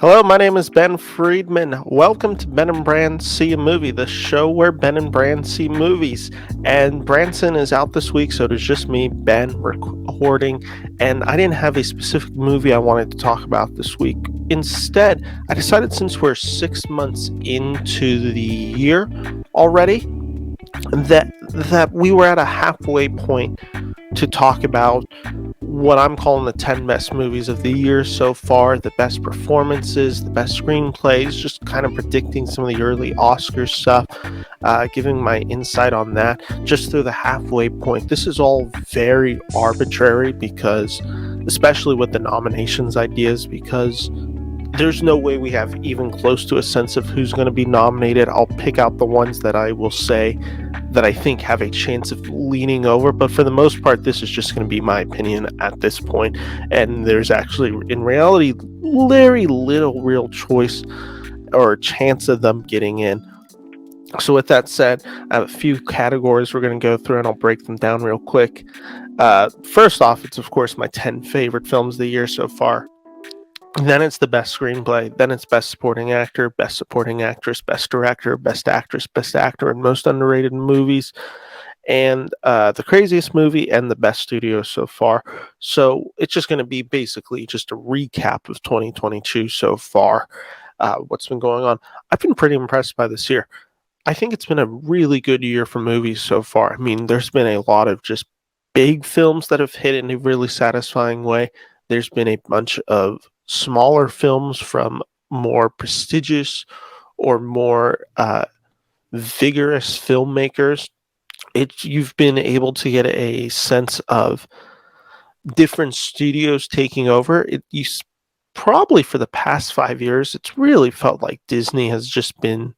Hello, my name is Ben Friedman. Welcome to Ben and Bran See a Movie, the show where Ben and Bran see movies. And Branson is out this week, so it is just me, Ben, recording. And I didn't have a specific movie I wanted to talk about this week. Instead, I decided since we're 6 months into the year already, that we were at a halfway point to talk about what I'm calling the 10 best movies of the year so far, the best performances, the best screenplays, just kind of predicting some of the early Oscar stuff, giving my insight on that just through the halfway point. This is all very arbitrary because, especially with the nominations ideas, because there's no way we have even close to a sense of who's going to be nominated. I'll pick out the ones that I will say that I think have a chance of leaning over, but for the most part, this is just going to be my opinion at this point, and there's actually, in reality, very little real choice or chance of them getting in. So with that said, I have a few categories we're going to go through, and I'll break them down real quick. First off, it's of course my 10 favorite films of the year so far. Then it's the best screenplay. Then it's best supporting actor, best supporting actress, best director, best actress, best actor, and most underrated movies, and the craziest movie, and the best studio so far. So it's just going to be basically just a recap of 2022 so far. What's been going on? I've been pretty impressed by this year. I think it's been a really good year for movies so far. I mean, there's been a lot of just big films that have hit in a really satisfying way. There's been a bunch of smaller films from more prestigious or more vigorous filmmakers. You've been able to get a sense of different studios taking over. Probably for the past 5 years, it's really felt like Disney has just been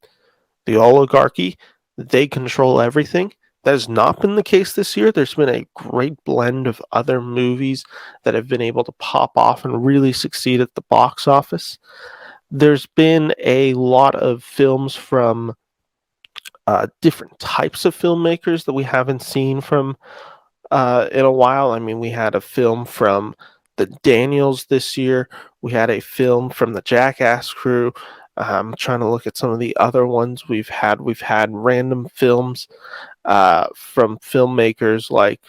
the oligarchy. They control everything. That has not been the case this year. There's been a great blend of other movies that have been able to pop off and really succeed at the box office. There's been a lot of films from different types of filmmakers that we haven't seen from in a while. I mean, we had a film from the Daniels this year. We had a film from the Jackass crew. I'm trying to look at some of the other ones we've had. We've had random films from filmmakers like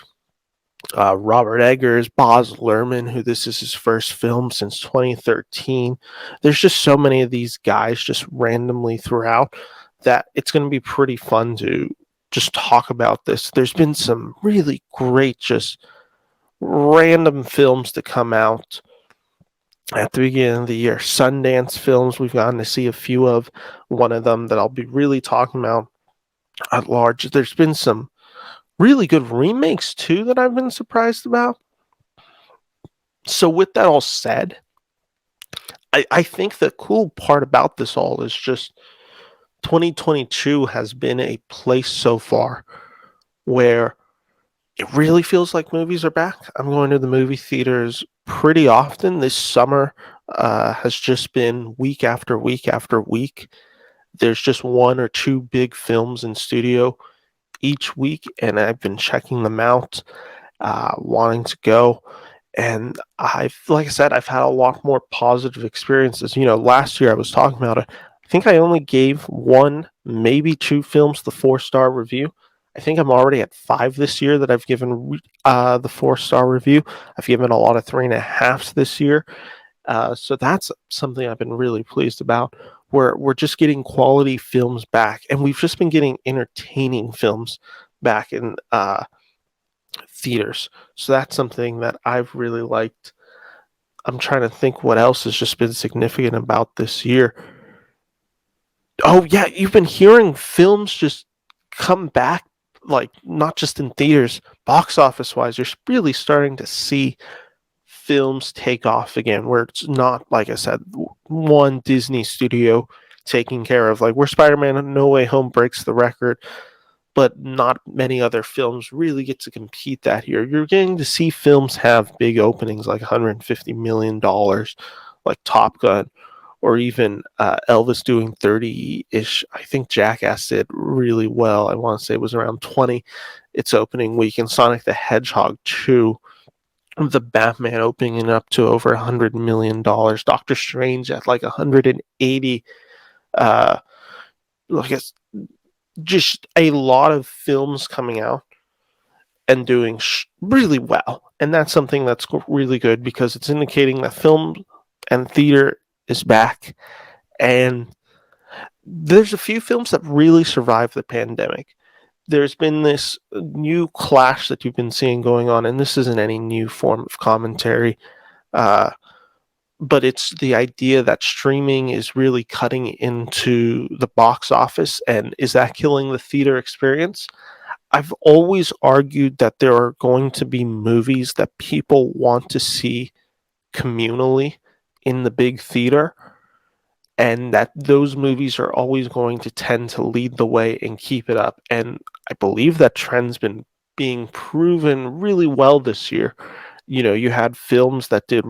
Robert Eggers, Baz Luhrmann, who this is his first film since 2013. There's just so many of these guys just randomly throughout that it's going to be pretty fun to just talk about this. There's been some really great, just random films to come out at the beginning of the year. Sundance films, we've gotten to see a few of. One of them that I'll be really talking about at large. There's been some really good remakes too that I've been surprised about. So with that all said, I think the cool part about this all is just 2022 has been a place so far where it really feels like movies are back. I'm going to the movie theaters pretty often. This summer has just been week after week after week. There's just one or two big films in studio each week, and I've been checking them out, wanting to go. And like I said, I've had a lot more positive experiences. You know, last year I was talking about it. I think I only gave one, maybe two films the 4-star review. I think I'm already at 5 this year that I've given the 4-star review. I've given a lot of 3.5s this year. So that's something I've been really pleased about. We're just getting quality films back, and we've just been getting entertaining films back in theaters. So that's something that I've really liked. I'm trying to think what else has just been significant about this year. Oh yeah, you've been hearing films just come back, like not just in theaters, box office wise. You're really starting to see films take off again, where it's not, like I said, one Disney studio taking care of, like where Spider-Man No Way Home breaks the record, but not many other films really get to compete that year. You're getting to see films have big openings like $150 million, like Top Gun, or even Elvis doing 30-ish. I think Jackass did really well. I want to say it was around 20 its opening week, and Sonic the Hedgehog 2 The Batman opening up to over $100 million, Doctor Strange at like 180. Uh, I guess just a lot of films coming out and doing really well, and that's something that's really good because it's indicating that film and theater is back. And there's a few films that really survived the pandemic. There's been this new clash that you've been seeing going on, and this isn't any new form of commentary. Uh, but it's the idea that streaming is really cutting into the box office, and is that killing the theater experience? I've always argued that there are going to be movies that people want to see communally in the big theater, and that those movies are always going to tend to lead the way and keep it up. And I believe that trend's been being proven really well this year. You had films that did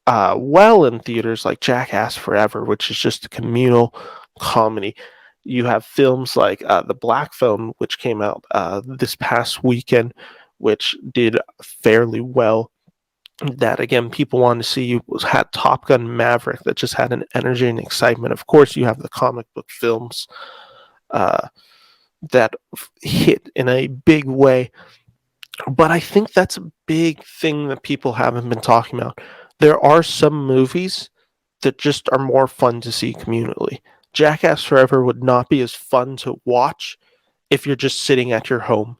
well in theaters, like Jackass Forever, which is just a communal comedy. You have films like The Black Phone, which came out this past weekend, which did fairly well. That again, people wanted to see. You had Top Gun Maverick, that just had an energy and excitement. Of course, you have the comic book films uh, that hit in a big way. But I think that's a big thing that people haven't been talking about. There are some movies that just are more fun to see communally. Jackass Forever would not be as fun to watch if you're just sitting at your home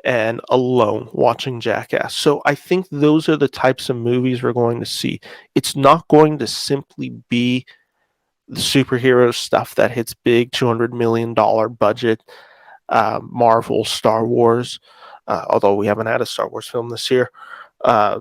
and alone watching Jackass. So I think those are the types of movies we're going to see. It's not going to simply be the superhero stuff that hits big $200 million budget, Marvel, Star Wars, although we haven't had a Star Wars film this year. Uh,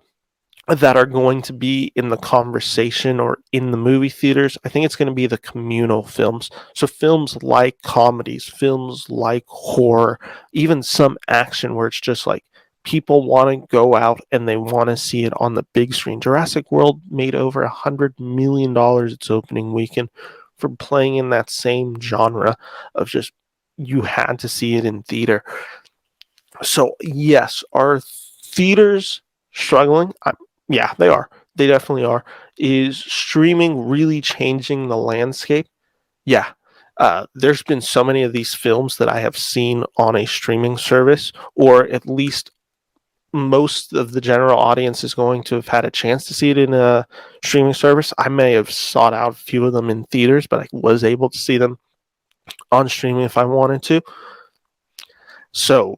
that are going to be in the conversation or in the movie theaters. I think it's going to be the communal films. So films like comedies, films like horror, even some action where it's just like people want to go out and they want to see it on the big screen. Jurassic World made over $100 million its opening weekend for playing in that same genre of just you had to see it in theater. So yes, are theaters struggling? Yeah, they are. They definitely are. Is streaming really changing the landscape? Yeah. There's been so many of these films that I have seen on a streaming service, or at least most of the general audience is going to have had a chance to see it in a streaming service. I may have sought out a few of them in theaters, but I was able to see them on streaming if I wanted to. So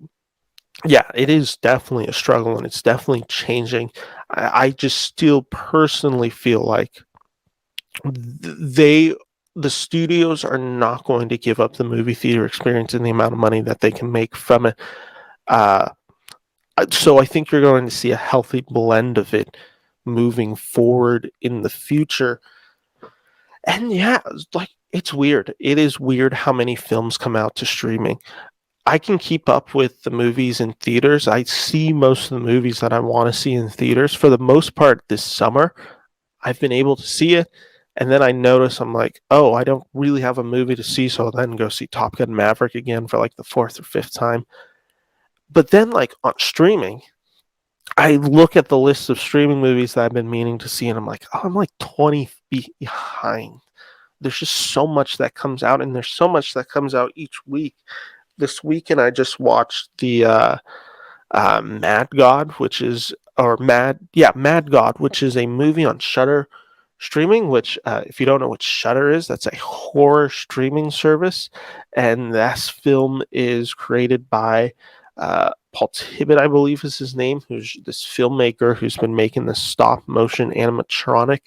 yeah, it is definitely a struggle and it's definitely changing. I just still personally feel like they the studios are not going to give up the movie theater experience and the amount of money that they can make from it. Uh, so I think you're going to see a healthy blend of it moving forward in the future. And yeah, like it's weird. It is weird how many films come out to streaming. I can keep up with the movies in theaters. I see most of the movies that I want to see in theaters. For the most part, this summer, I've been able to see it. And then I notice I'm like, oh, I don't really have a movie to see. So I'll then go see Top Gun Maverick again for like the fourth or fifth time. But then, like on streaming, I look at the list of streaming movies that I've been meaning to see, and I'm like, oh, I'm like 20 feet behind. There's just so much that comes out, and there's so much that comes out each week. This weekend, I just watched the Mad God, which is Mad God, which is a movie on Shutter streaming. Which, if you don't know what Shutter is, that's a horror streaming service, and this film is created by Paul Tibbett, I believe is his name, who's this filmmaker who's been making this stop motion animatronic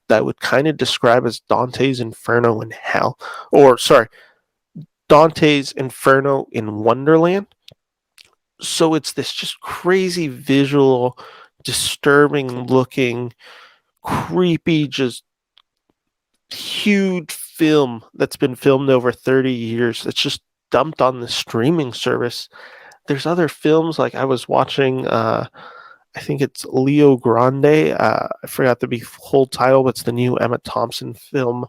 that would kind of describe as Dante's Inferno in hell, or sorry, Dante's Inferno in Wonderland. So it's this just crazy visual, disturbing looking, creepy, just huge film that's been filmed over 30 years that's just dumped on the streaming service. There's other films like I was watching, I think it's Leo Grande. I forgot the whole title, but it's the new Emma Thompson film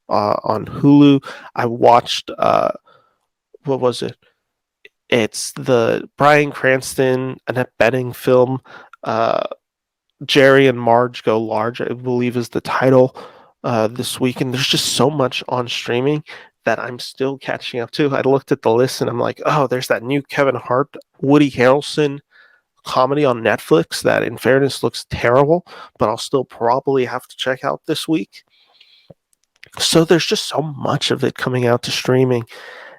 on Hulu. I watched, what was it? It's the Bryan Cranston, Annette Bening film. Uh, Jerry and Marge Go Large, I believe, is the title this week. And there's just so much on streaming that I'm still catching up to. I looked at the list and I'm like, oh, there's that new Kevin Hart, Woody Harrelson comedy on Netflix that, in fairness, looks terrible, but I'll still probably have to check out this week. So there's just so much of it coming out to streaming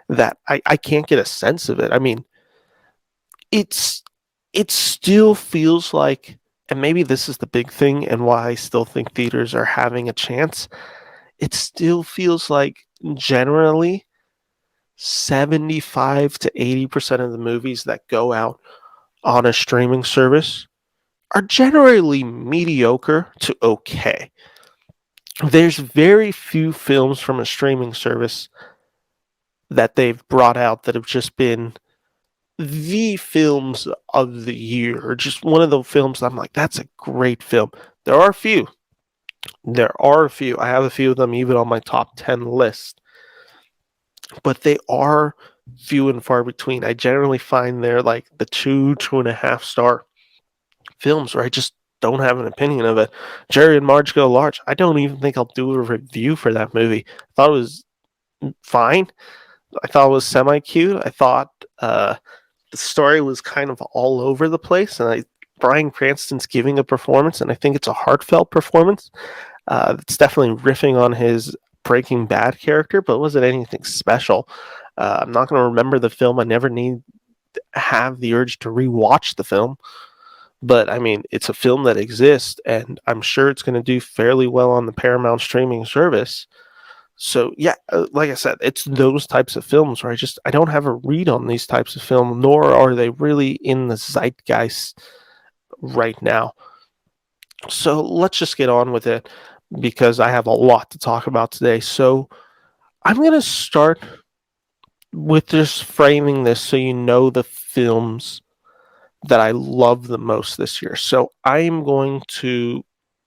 that I can't get a sense of it. I mean, it still feels like, and maybe this is the big thing and why I still think theaters are having a chance. It still feels like generally 75 to 80% of the movies that go out on a streaming service are generally mediocre to okay. There's very few films from a streaming service that they've brought out that have just been the films of the year, or just one of those films I'm like, that's a great film. There are a few. I have a few of them even on my top 10 list, but they are few and far between. I generally find they're like the 2.5 star films where I just don't have an opinion of it. Jerry and Marge Go Large, I don't even think I'll do a review for that movie. I thought it was fine. I thought it was semi cute. I thought the story was kind of all over the place, and Bryan Cranston's giving a performance, and I think it's a heartfelt performance. It's definitely riffing on his Breaking Bad character, but it wasn't anything special. I'm not going to remember the film. I never need to have the urge to rewatch the film. But I mean, it's a film that exists, and I'm sure it's going to do fairly well on the Paramount streaming service. So yeah, like I said, it's those types of films where I don't have a read on these types of film, nor are they really in the zeitgeist right now. So let's just get on with it because I have a lot to talk about today. So I'm going to start with just framing this so you know the films that I love the most this year. So I am going to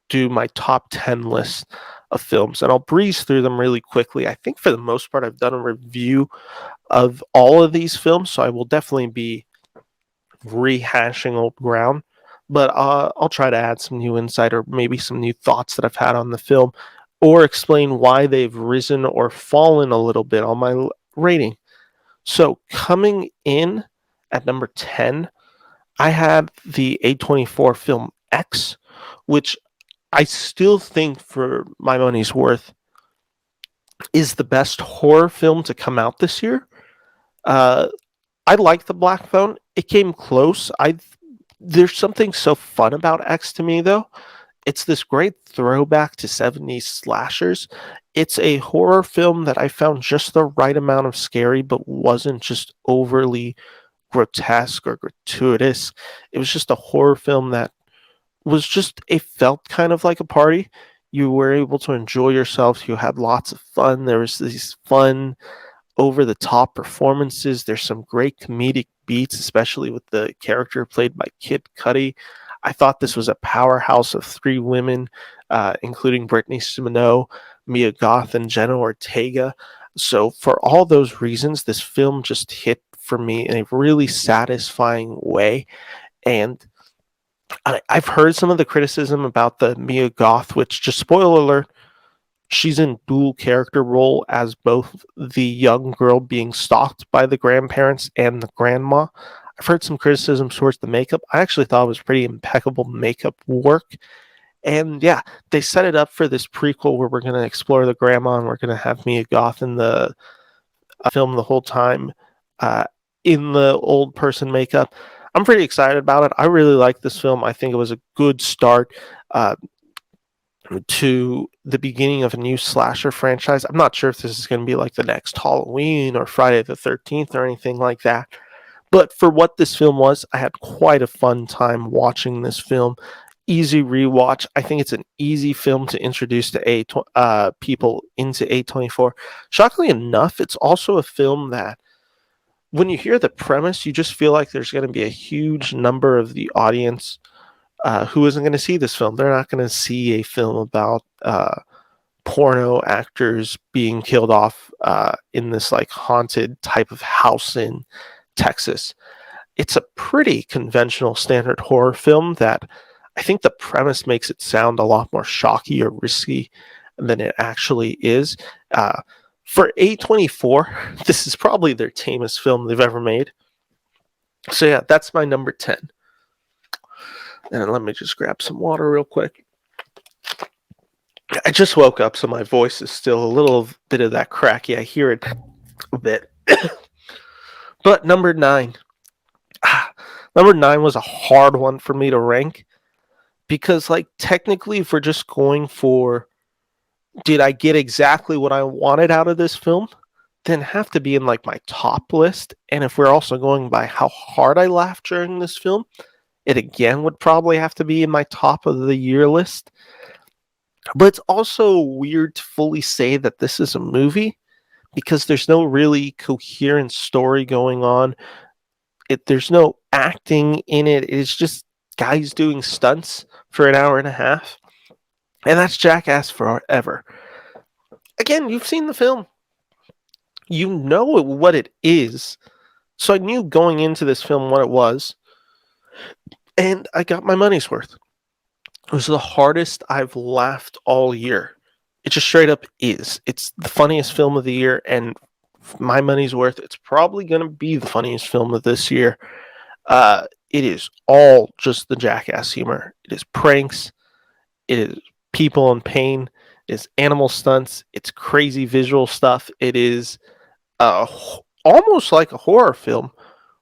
do my top 10 list of films, and I'll breeze through them really quickly. I think for the most part, I've done a review of all of these films, so I will definitely be rehashing old ground, but I'll try to add some new insight or maybe some new thoughts that I've had on the film, or explain why they've risen or fallen a little bit on my rating. So coming in at number 10, I had the A24 film X, which I still think, for my money's worth, is the best horror film to come out this year. I like The Black Phone. It came close. There's something so fun about X to me, though. It's this great throwback to 70s slashers. It's a horror film that I found just the right amount of scary, but wasn't just overly grotesque or gratuitous. It was just a horror film that it felt kind of like a party. You were able to enjoy yourself. You had lots of fun. There was these fun, over the top performances. There's some great comedic beats, especially with the character played by Kid Cudi. I thought this was a powerhouse of three women, including Brittany Simoneau, Mia Goth, and Jenna Ortega. So for all those reasons, this film just hit for me in a really satisfying way. And I've heard some of the criticism about the Mia Goth, which, just spoiler alert, she's in dual character role as both the young girl being stalked by the grandparents and the grandma. I've heard some criticism towards the makeup. I actually thought it was pretty impeccable makeup work. And yeah, they set it up for this prequel where we're going to explore the grandma and we're going to have Mia Goth in the film the whole time in the old person makeup. I'm pretty excited about it. I really like this film. I think it was a good start to the beginning of a new slasher franchise. I'm not sure if this is going to be like the next Halloween or Friday the 13th or anything like that. But for what this film was, I had quite a fun time watching this film. Easy rewatch. I think it's an easy film to introduce to people into A24. Shockingly enough, it's also a film that, when you hear the premise, you just feel like there's going to be a huge number of the audience who isn't going to see this film. They're not going to see a film about porno actors being killed off in this like haunted type of house in Texas. It's a pretty conventional standard horror film that I think the premise makes it sound a lot more shocky or risky than it actually is. Uh, for A24, this is probably their tamest film they've ever made. So yeah, that's my number 10. And let me just grab some water real quick. I just woke up, so my voice is still a little bit of that cracky. I hear it a bit. But number 9. Number 9 was a hard one for me to rank because, like, technically, if we're just going for did I get exactly what I wanted out of this film, then have to be in like my top list. And if we're also going by how hard I laughed during this film, it again would probably have to be in my top of the year list. But it's also weird to fully say that this is a movie because there's no really coherent story going on. There's no acting in it. It's just guys doing stunts for an hour and a half. And that's Jackass Forever. Again, you've seen the film. You know what it is. So I knew going into this film what it was. And I got my money's worth. It was the hardest I've laughed all year. It just straight up is. It's the funniest film of the year, and my money's worth. It's probably going to be the funniest film of this year. It is all just the Jackass humor. It is pranks. It is people in pain. It is animal stunts. It's crazy visual stuff. It is almost like a horror film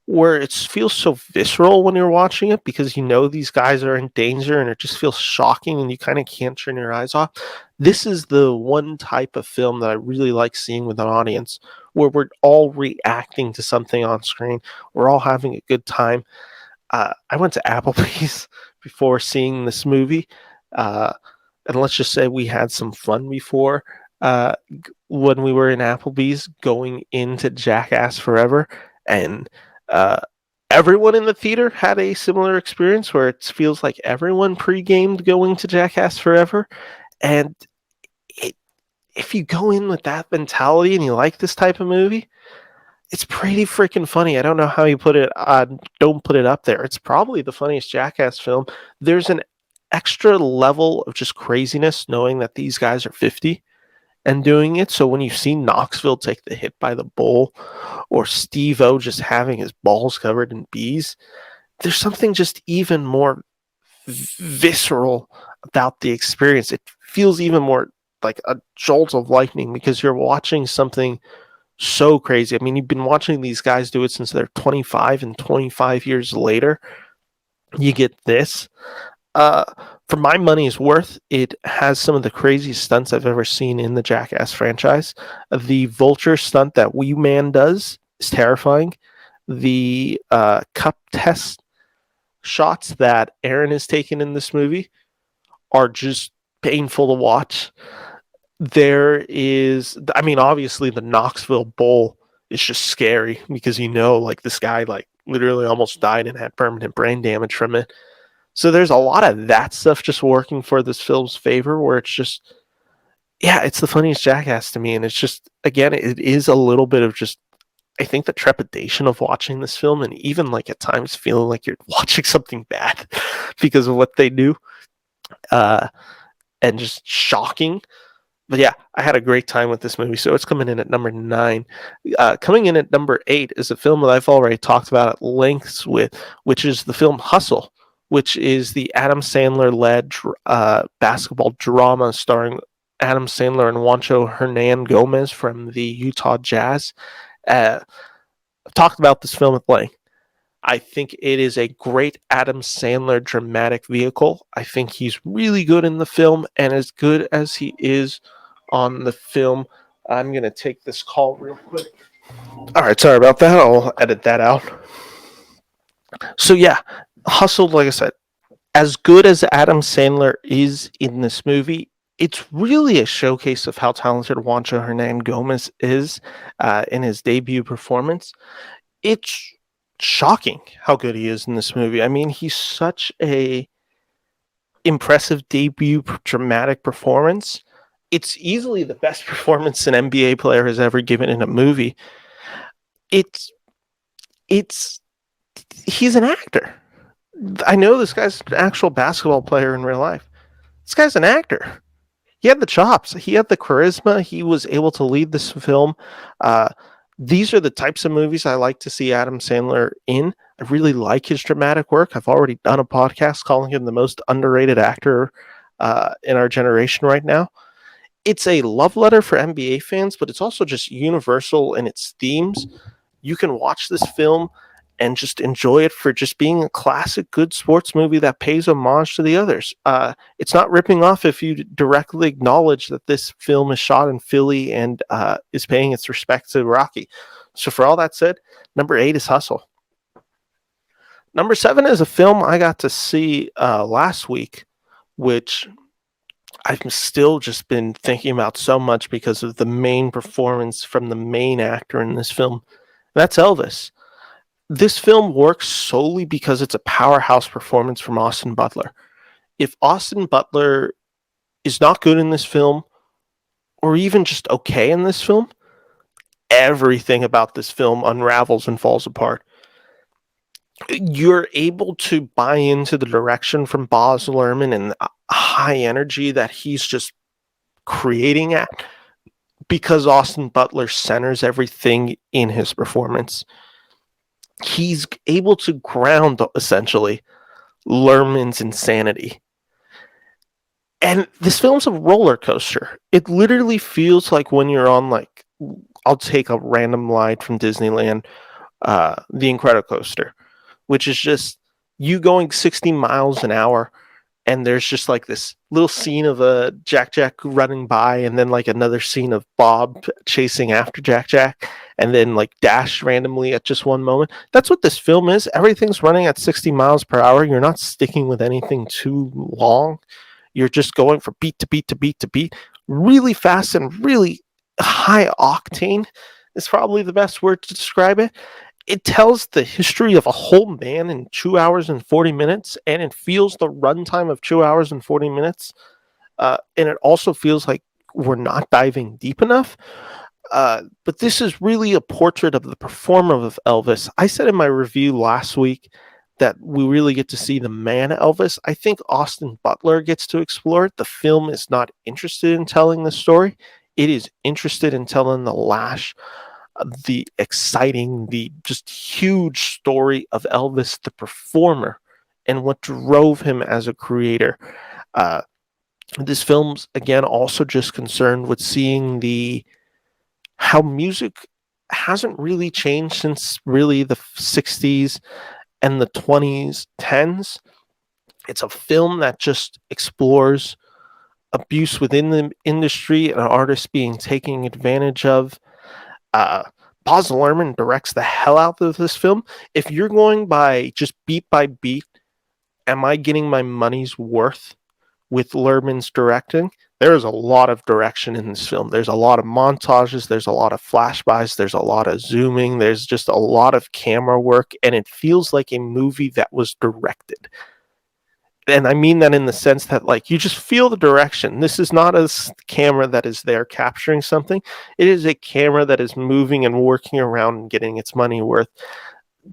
where it feels so visceral when you're watching it because you know these guys are in danger and it just feels shocking and you kind of can't turn your eyes off. This is the one type of film that I really like seeing with an audience where we're all reacting to something on screen. We're all having a good time. I went to Applebee's before seeing this movie. And let's just say we had some fun before when we were in Applebee's going into Jackass Forever. And everyone in the theater had a similar experience where it feels like everyone pre-gamed going to Jackass Forever. And if you go in with that mentality and you like this type of movie, it's pretty freaking funny. I don't know how you put it. Don't put it up there. It's probably the funniest Jackass film. There's an extra level of just craziness knowing that these guys are 50 and doing it. So when you see Knoxville take the hit by the bull or Steve-O just having his balls covered in bees, there's something just even more visceral about the experience. It feels even more like a jolt of lightning because you're watching something so crazy. I mean, you've been watching these guys do it since they're 25, and 25 years later, you get this. For my money's worth, it has some of the craziest stunts I've ever seen in the Jackass franchise. The vulture stunt that Wee Man does is terrifying. The cup test shots that Aaron is taking in this movie are just painful to watch. There is, I mean, obviously the Knoxville Bowl is just scary because you know, like this guy, like literally almost died and had permanent brain damage from it. So there's a lot of that stuff just working for this film's favor where it's just, yeah, it's the funniest Jackass to me. And it's just, again, it is a little bit of just, I think the trepidation of watching this film and even like at times feeling like you're watching something bad because of what they do and just shocking. But yeah, I had a great time with this movie. So it's coming in at number 9. Coming in at number 8 is a film that I've already talked about at lengths with, which is the film Hustle, which is the Adam Sandler-led basketball drama starring Adam Sandler and Juancho Hernan Gomez from the Utah Jazz. I've talked about this film at length. I think it is a great Adam Sandler dramatic vehicle. I think he's really good in the film, and as good as he is on the film, I'm going to take this call real quick. All right, sorry about that. I'll edit that out. So yeah, Hustle, like I said, as good as Adam Sandler is in this movie, it's really a showcase of how talented Juancho Hernan Gomez is in his debut performance. It's shocking how good he is in this movie. I mean, he's such a impressive debut dramatic performance. It's easily the best performance an NBA player has ever given in a movie. He's an actor. I know this guy's an actual basketball player in real life. This guy's an actor. He had the chops. He had the charisma. He was able to lead this film. Uh, these are the types of movies I like to see Adam Sandler in. I really like his dramatic work. I've already done a podcast calling him the most underrated actor in our generation right now. It's a love letter for NBA fans, but it's also just universal in its themes. You can watch this film and just enjoy it for just being a classic good sports movie that pays homage to the others. It's not ripping off if you directly acknowledge that this film is shot in Philly and is paying its respect to Rocky. So for all that said, number 8 is Hustle. Number 7 is a film I got to see last week, which I've still just been thinking about so much because of the main performance from the main actor in this film. That's Elvis. This film works solely because it's a powerhouse performance from Austin Butler. If Austin Butler is not good in this film, or even just okay in this film, everything about this film unravels and falls apart. You're able to buy into the direction from Baz Luhrmann and the high energy that he's just creating at because Austin Butler centers everything in his performance. He's able to ground, essentially, Luhrmann's insanity. And this film's a roller coaster. It literally feels like when you're on, like, I'll take a random ride from Disneyland, the Incredicoaster, which is just you going 60 miles an hour, and there's just like this little scene of a Jack running by, and then like another scene of Bob chasing after Jack, and then like dash randomly at just one moment. That's what this film is. Everything's running at 60 miles per hour. You're not sticking with anything too long. You're just going from beat to beat to beat to beat, really fast and really high octane is probably the best word to describe it. It tells the history of a whole man in 2 hours and 40 minutes, and it feels the runtime of 2 hours and 40 minutes. And it also feels like we're not diving deep enough. But this is really a portrait of the performer of Elvis. I said in my review last week that we really get to see the man Elvis. I think Austin Butler gets to explore it. The film is not interested in telling the story. It is interested in telling the lash, the exciting, the just huge story of Elvis, the performer, and what drove him as a creator. This film's again also just concerned with seeing how music hasn't really changed since really the 60s and the 20s, 10s. It's a film that just explores abuse within the industry and artists being taken advantage of. Baz Luhrmann directs the hell out of this film. If you're going by beat, am I getting my money's worth with Luhrmann's directing? There is a lot of direction in this film. There's a lot of montages, there's a lot of flashbacks, there's a lot of zooming, there's just a lot of camera work, and it feels like a movie that was directed. And I mean that in the sense that, like, you just feel the direction. This is not a camera that is there capturing something. It is a camera that is moving and working around and getting its money worth.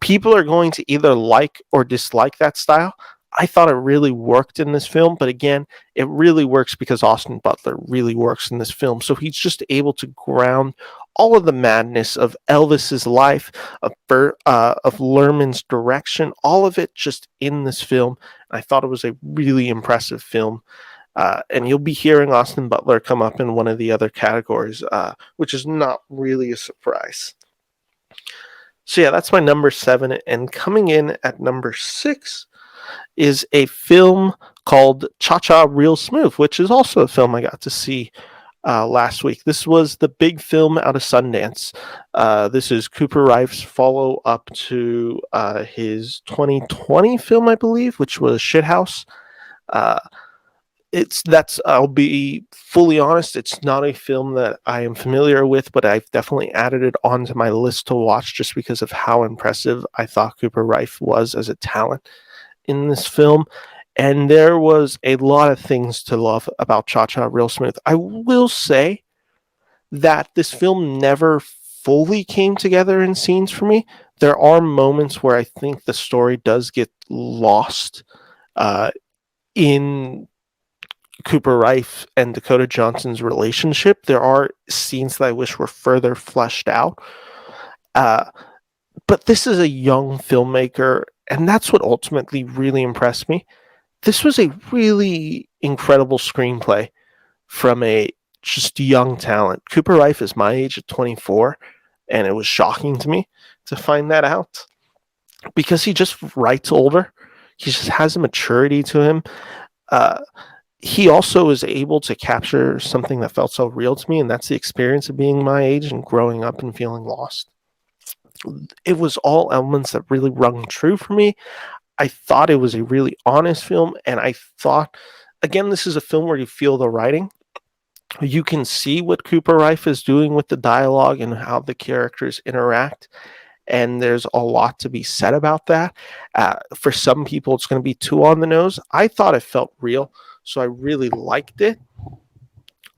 People are going to either like or dislike that style. I thought it really worked in this film, but again, it really works because Austin Butler really works in this film. So he's just able to ground all of the madness of Elvis's life, of Luhrmann's direction, all of it just in this film. I thought it was a really impressive film. And you'll be hearing Austin Butler come up in one of the other categories, which is not really a surprise. So yeah, that's my number 7. And coming in at number 6 is a film called Cha-Cha Real Smooth, which is also a film I got to see last week. This was the big film out of Sundance. This is Cooper Rife's follow-up to his 2020 film, I believe, which was Shithouse. I'll be fully honest, it's not a film that I am familiar with, but I've definitely added it onto my list to watch just because of how impressive I thought Cooper Rife was as a talent in this film. And there was a lot of things to love about Cha-Cha Real Smooth. I will say that this film never fully came together in scenes for me. There are moments where I think the story does get lost uh, in Cooper Rife and Dakota Johnson's relationship. There are scenes that I wish were further fleshed out. Uh, but this is a young filmmaker, and that's what ultimately really impressed me. This was a really incredible screenplay from a just young talent. Cooper Rife is my age at 24, and it was shocking to me to find that out because he just writes older. He just has a maturity to him. Uh, he also is able to capture something that felt so real to me, and that's the experience of being my age and growing up and feeling lost. It was all elements that really rung true for me. I thought it was a really honest film, and I thought, again, this is a film where you feel the writing. You can see what Cooper Rife is doing with the dialogue and how the characters interact, and there's a lot to be said about that. For some people, it's going to be too on the nose. I thought it felt real, so I really liked it.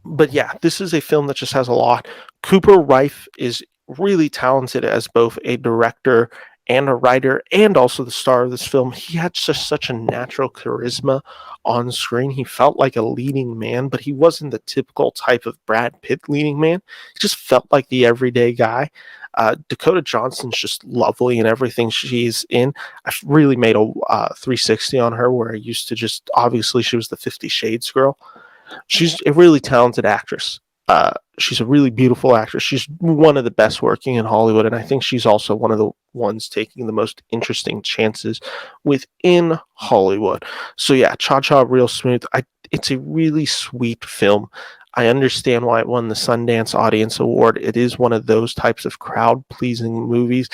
But yeah, this is a film that just has a lot. Cooper Rife is really talented as both a director and a writer, and also the star of this film. He had just such a natural charisma on screen. He felt like a leading man, but he wasn't the typical type of Brad Pitt leading man. He just felt like the everyday guy. Dakota Johnson's just lovely in everything she's in. I've really made a 360 on her, where I used to just, obviously she was the 50 Shades girl. She's a really talented actress. She's a really beautiful actress. She's one of the best working in Hollywood, and I think she's also one of the ones taking the most interesting chances within Hollywood. So yeah, Cha Cha real smooth. It's a really sweet film. I understand why it won the Sundance Audience Award. It is one of those types of crowd-pleasing movies.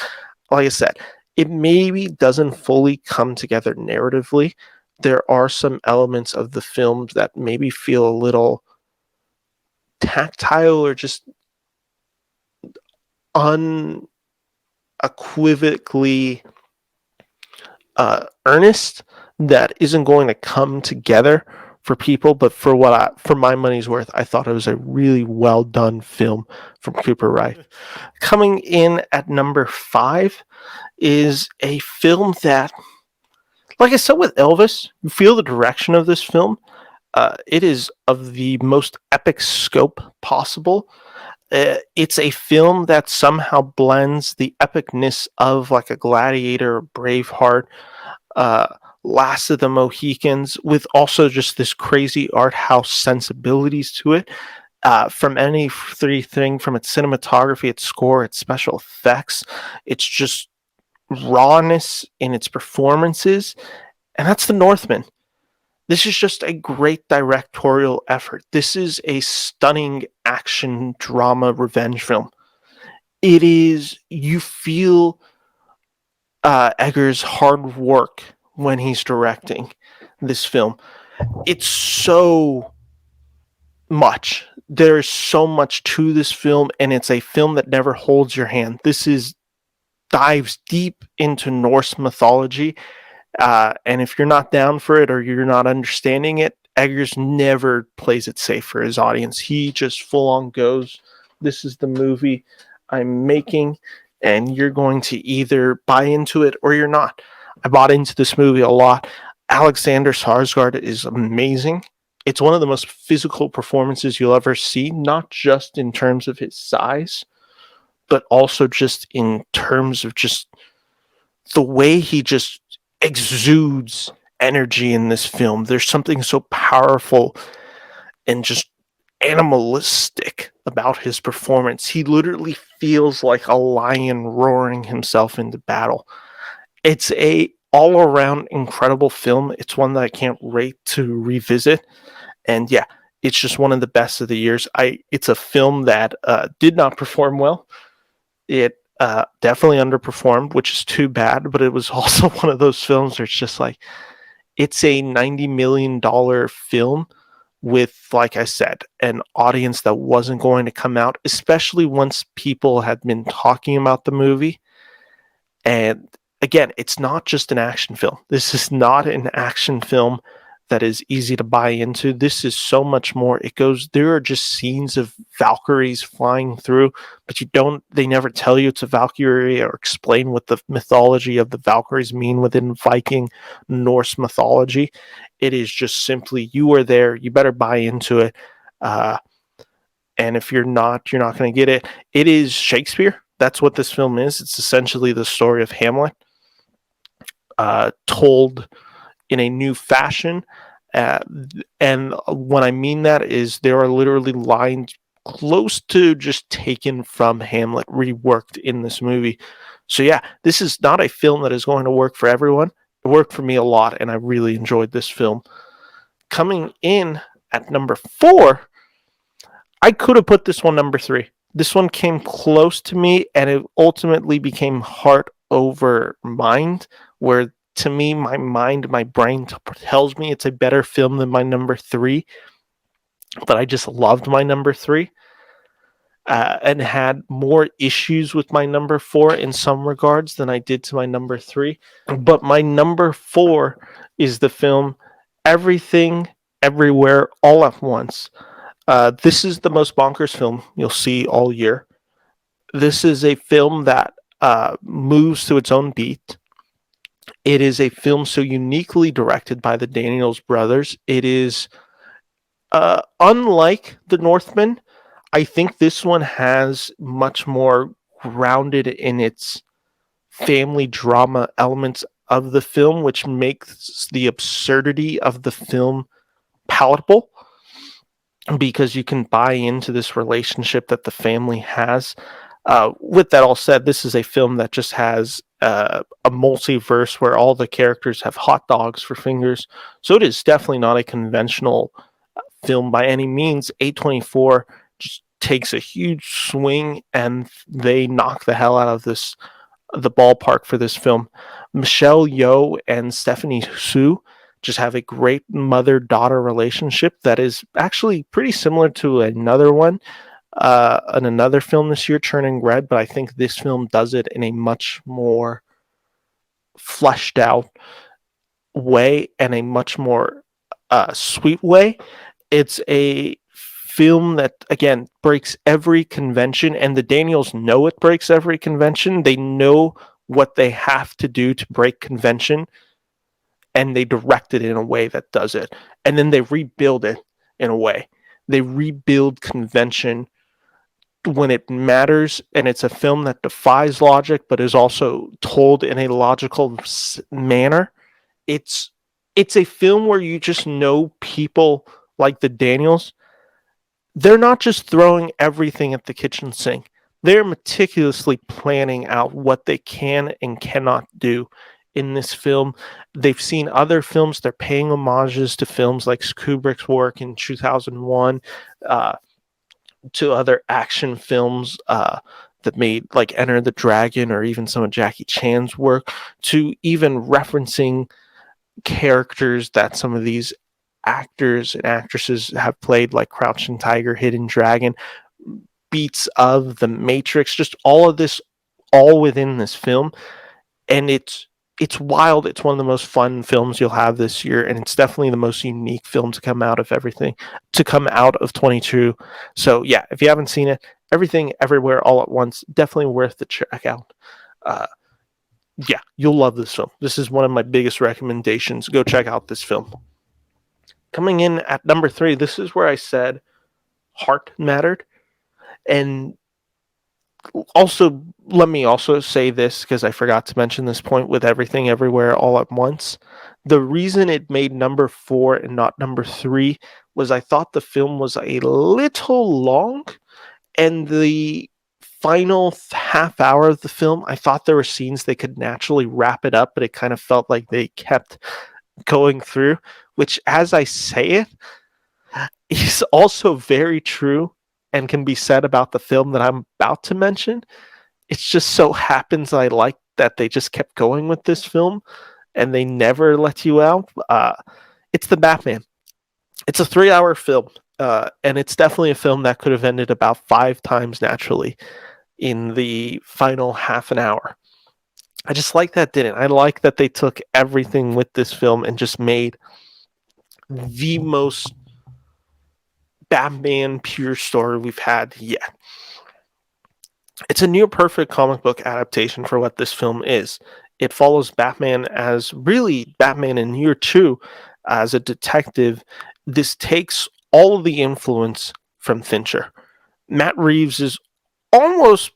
Like I said, it maybe doesn't fully come together narratively. There are some elements of the film that maybe feel a little tactile or just unequivocally earnest, that isn't going to come together for people. But for my money's worth, I thought it was a really well done film from Cooper Rife. Coming in at number 5 is a film that, like I said with Elvis, you feel the direction of this film. It is of the most epic scope possible. It's a film that somehow blends the epicness of like a Gladiator, Braveheart, uh, Last of the Mohicans, with also just this crazy art house sensibilities to it. From any thing, from its cinematography, its score, its special effects, it's just rawness in its performances, and that's the Northman. This is just a great directorial effort. This is a stunning action drama revenge film. It is, you feel Eggers' hard work when he's directing this film. It's so much. There's so much to this film, and it's a film that never holds your hand. This is dives deep into Norse mythology. And if you're not down for it or you're not understanding it, Eggers never plays it safe for his audience. He just full on goes, this is the movie I'm making, and you're going to either buy into it or you're not. I bought into this movie a lot. Alexander Skarsgård is amazing. It's one of the most physical performances you'll ever see, not just in terms of his size, but also just in terms of just the way he just exudes energy in this film. There's something so powerful and just animalistic about his performance. He literally feels like a lion roaring himself into battle. It's a all-around incredible film. It's one that I can't wait to revisit. And yeah, it's just one of the best of the years. It's a film that did not perform well. It definitely underperformed, which is too bad, but it was also one of those films where it's just like, it's a $90 million film with, like I said, an audience that wasn't going to come out, especially once people had been talking about the movie. And again, it's not just an action film. This is not an action film that is easy to buy into. This is so much more. There are just scenes of Valkyries flying through, but they never tell you it's a Valkyrie or explain what the mythology of the Valkyries mean within Viking Norse mythology. It is just simply, you are there, you better buy into it. And if you're not going to get it. It is Shakespeare. That's what this film is. It's essentially the story of Hamlet, told in a new fashion. And what I mean that is there are literally lines close to just taken from Hamlet, reworked in this movie. So yeah, this is not a film that is going to work for everyone. It worked for me a lot, and I really enjoyed this film. Coming in at number 4, I could have put this one number 3. This one came close to me, and it ultimately became heart over mind, where to me, my brain tells me it's a better film than my number 3, but I just loved my number 3, and had more issues with my number 4 in some regards than I did to my number 3. But my number 4 is the film Everything, Everywhere, All at Once. This is the most bonkers film you'll see all year. This is a film that moves to its own beat. It is a film so uniquely directed by the Daniels brothers. It is unlike the Northmen. I think this one has much more grounded in its family drama elements of the film, which makes the absurdity of the film palatable, because you can buy into this relationship that the family has. With that all said, this is a film that just has a multiverse where all the characters have hot dogs for fingers. So it is definitely not a conventional film by any means. A24 just takes a huge swing, and they knock the hell out of the ballpark for this film. Michelle Yeoh and Stephanie Su just have a great mother-daughter relationship that is actually pretty similar to another one in another film this year, Turning Red, but I think this film does it in a much more fleshed out way and a much more sweet way. It's a film that, again, breaks every convention, and the Daniels know it breaks every convention. They know what they have to do to break convention, and they direct it in a way that does it. And then they rebuild it in a way. They rebuild convention when it matters, and it's a film that defies logic but is also told in a logical manner. It's a film where you just know people like the Daniels. They're not just throwing everything at the kitchen sink. They're meticulously planning out what they can and cannot do in this film. They've seen other films. They're paying homages to films like Kubrick's work in 2001, to other action films that made, like, Enter the Dragon, or even some of Jackie Chan's work, to even referencing characters that some of these actors and actresses have played, like Crouching Tiger, Hidden Dragon, beats of The Matrix, just all of this, all within this film. And it's wild. It's one of the most fun films you'll have this year, and it's definitely the most unique film to come out of 22. So yeah, if you haven't seen it, Everything, Everywhere, All at Once, definitely worth the check out. Yeah, you'll love this film. This is one of my biggest recommendations. Go check out this film. Coming in at number 3, this is where I said heart mattered. And also, let me also say this, because I forgot to mention this point with Everything, Everywhere, All at Once. The reason it made number 4 and not number 3 was I thought the film was a little long, and the final half hour of the film, I thought there were scenes they could naturally wrap it up, but it kind of felt like they kept going through, which, as I say it, is also very true and can be said about the film that I'm about to mention. It just so happens I like that they just kept going with this film and they never let you out. It's The Batman. It's a 3-hour film, and it's definitely a film that could have ended about 5 times naturally in the final half an hour. I just like that didn't. I like that they took everything with this film and just made the most Batman pure story we've had yet. It's a near perfect comic book adaptation for what this film is. It follows Batman as really Batman in year two as a detective. This takes all of the influence from Fincher. Matt Reeves is almost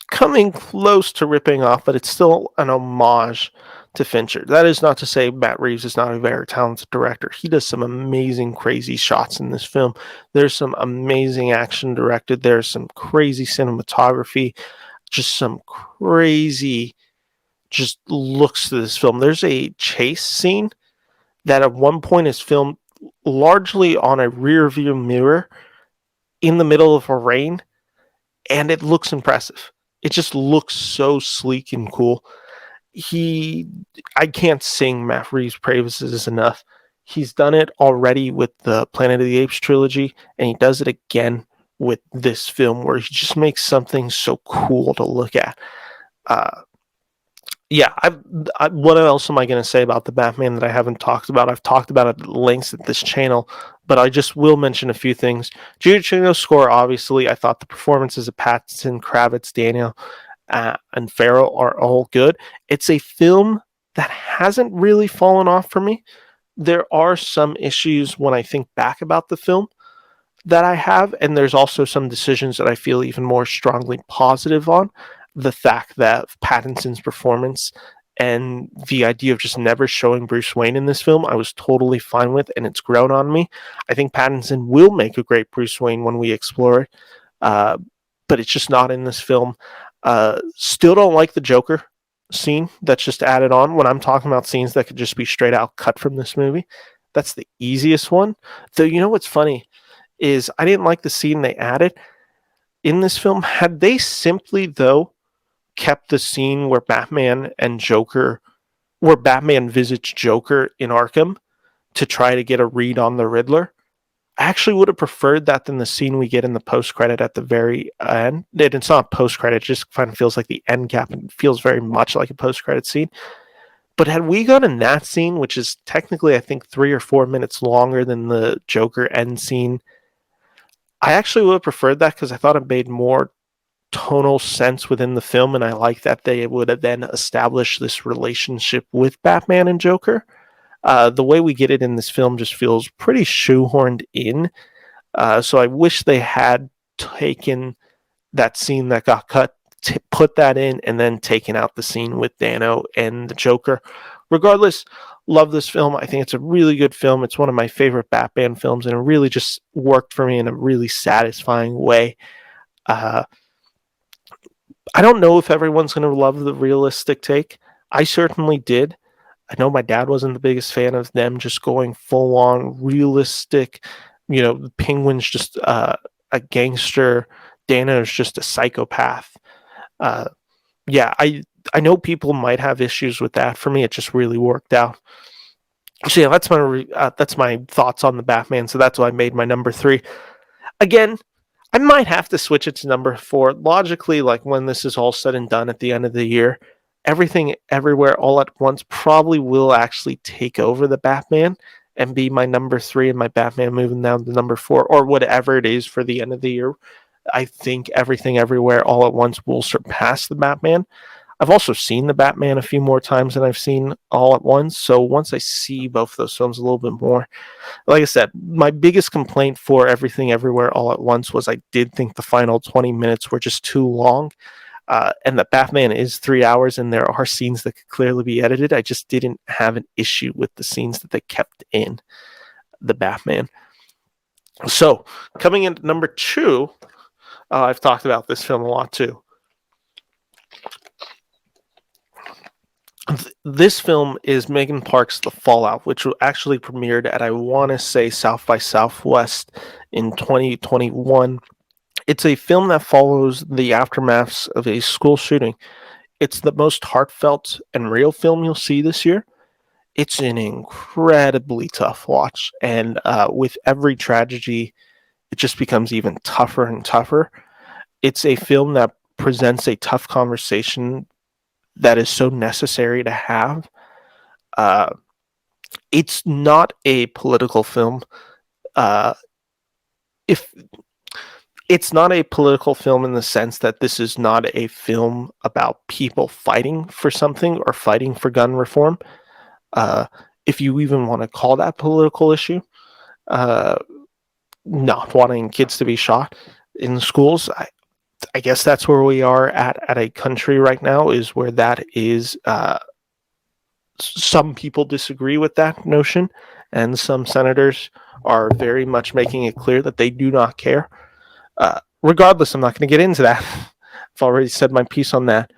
coming close to ripping off, but it's still an homage to Fincher. That is not to say Matt Reeves is not a very talented director. He does some amazing, crazy shots in this film. There's some amazing action directed. There's some crazy cinematography, just some crazy just looks to this film. There's a chase scene that at one point is filmed largely on a rear view mirror in the middle of a rain, and it looks impressive. It just looks so sleek and cool. I can't sing Matt Reeves' praises enough. He's done it already with the Planet of the Apes trilogy, and he does it again with this film, where he just makes something so cool to look at. Yeah, what else am I going to say about the Batman that I haven't talked about? I've talked about it at length at this channel, but I just will mention a few things. Giacchino's score, obviously, I thought the performances of Pattinson, Kravitz, Daniel, and Farrell are all good. It's a film that hasn't really fallen off for me. There are some issues when I think back about the film that I have, and there's also some decisions that I feel even more strongly positive on. The fact that Pattinson's performance and the idea of just never showing Bruce Wayne in this film, I was totally fine with, and it's grown on me. I think Pattinson will make a great Bruce Wayne when we explore it, but it's just not in this film. Still don't like the Joker scene that's just added on. When I'm talking about scenes that could just be straight out cut from this movie, that's the easiest one. Though, you know what's funny is I didn't like the scene they added in this film. Had they simply, though, kept the scene where Batman visits Joker in Arkham to try to get a read on the Riddler, I actually would have preferred that than the scene we get in the post-credit at the very end. It's not post-credit, it just kind of feels like the end cap, and it feels very much like a post-credit scene. But had we gotten that scene, which is technically, I think, 3 or 4 minutes longer than the Joker end scene, I actually would have preferred that, because I thought it made more tonal sense within the film, and I like that they would have then established this relationship with Batman and Joker. The way we get it in this film just feels pretty shoehorned in. So I wish they had taken that scene that got cut, put that in, and then taken out the scene with Dano and the Joker. Regardless, love this film. I think it's a really good film. It's one of my favorite Batman films, and it really just worked for me in a really satisfying way. I don't know if everyone's going to love the realistic take. I certainly did. I know my dad wasn't the biggest fan of them just going full on realistic. The Penguin's just a gangster. Dana's just a psychopath. Yeah, I know people might have issues with that. For me, it just really worked out. So yeah, that's my thoughts on the Batman. So that's why I made my number 3. Again, I might have to switch it to number 4. Logically, like when this is all said and done at the end of the year, Everything Everywhere All at Once probably will actually take over the Batman and be my number 3, and my Batman moving down to number 4, or whatever it is for the end of the year. I think Everything Everywhere All at Once will surpass the Batman. I've also seen the Batman a few more times than I've seen All at Once, so once I see both of those films a little bit more, like I said, my biggest complaint for Everything Everywhere All at Once was I did think the final 20 minutes were just too long, and that Batman is 3 hours, and there are scenes that could clearly be edited. I just didn't have an issue with the scenes that they kept in the Batman. So, coming into number 2, I've talked about this film a lot too. This film is Megan Park's The Fallout, which actually premiered at, I want to say, South by Southwest in 2021. It's a film that follows the aftermaths of a school shooting. It's the most heartfelt and real film you'll see this year. It's an incredibly tough watch, and with every tragedy, it just becomes even tougher and tougher. It's a film that presents a tough conversation that is so necessary to have. It's not a political film. Uh, if It's not a political film in the sense that this is not a film about people fighting for something or fighting for gun reform. Uh, if you even want to call that political issue, uh, not wanting kids to be shot in schools, I guess that's where we are at a country right now, is where that is. Some people disagree with that notion, and some senators are very much making it clear that they do not care. Regardless, I'm not going to get into that. I've already said my piece on that.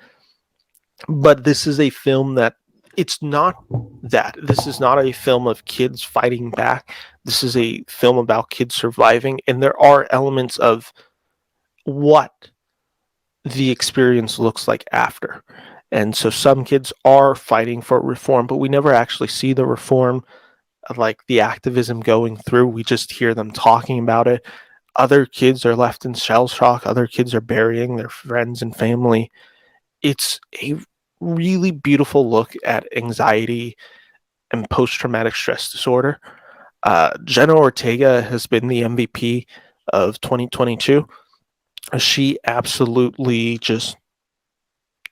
But this is a film that it's not that. This is not a film of kids fighting back. This is a film about kids surviving, and there are elements of what the experience looks like after. And so some kids are fighting for reform, but we never actually see the reform, like the activism going through. We just hear them talking about it. Other kids are left in shell shock. Other kids are burying their friends and family. It's a really beautiful look at anxiety and post-traumatic stress disorder. Jenna Ortega has been the MVP of 2022. She absolutely just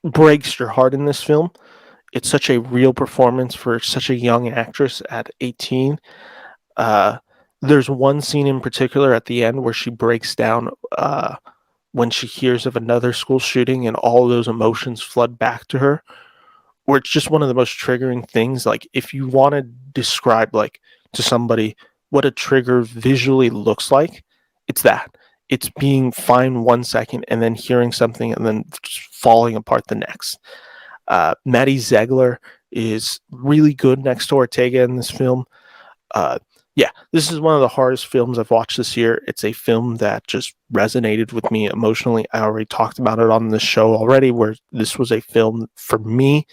breaks your heart in this film. It's such a real performance for such a young actress at 18. Uh, there's one scene in particular at the end where she breaks down when she hears of another school shooting, and all those emotions flood back to her, where it's just one of the most triggering things. Like, if you want to describe, like, to somebody what a trigger visually looks like, it's that. It's being fine 1 second and then hearing something and then just falling apart the next. Maddie Ziegler is really good next to Ortega in this film. Uh, yeah, this is one of the hardest films I've watched this year. It's a film that just resonated with me emotionally. I already talked about it on the show already, where this was a film for me,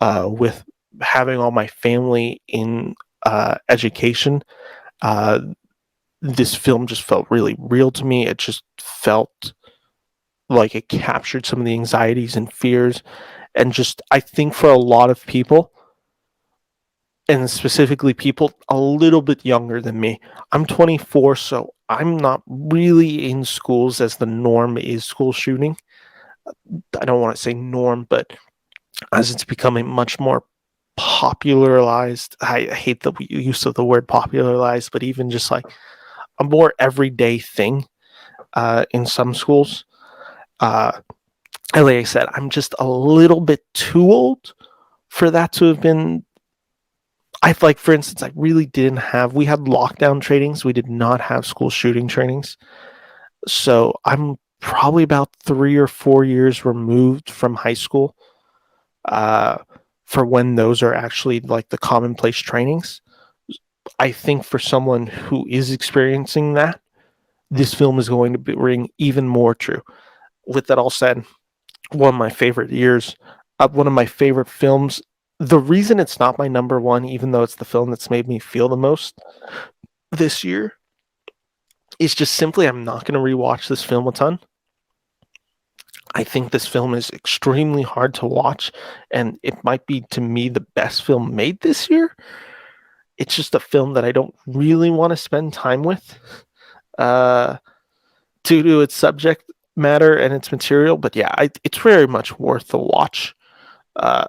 with having all my family in education. Uh, this film just felt really real to me. It just felt like it captured some of the anxieties and fears. And just, I think for a lot of people, and specifically people a little bit younger than me. I'm 24, so I'm not really in schools as the norm is school shooting. I don't want to say norm, but as it's becoming much more popularized, I hate the use of the word popularized, but even just like a more everyday thing in some schools. And like I said, I'm just a little bit too old for that to have been. Like, for instance, I really didn't have, we had lockdown trainings. We did not have school shooting trainings. So I'm probably about 3 or 4 years removed from high school for when those are actually like the commonplace trainings. I think for someone who is experiencing that, this film is going to ring even more true. With that all said, one of my favorite years, one of my favorite films. The reason it's not my number one, even though it's the film that's made me feel the most this year, is just simply I'm not going to rewatch this film a ton. I think this film is extremely hard to watch, and it might be, to me, the best film made this year. It's just a film that I don't really want to spend time with due to its subject matter and its material. But yeah, it's very much worth the watch. Uh,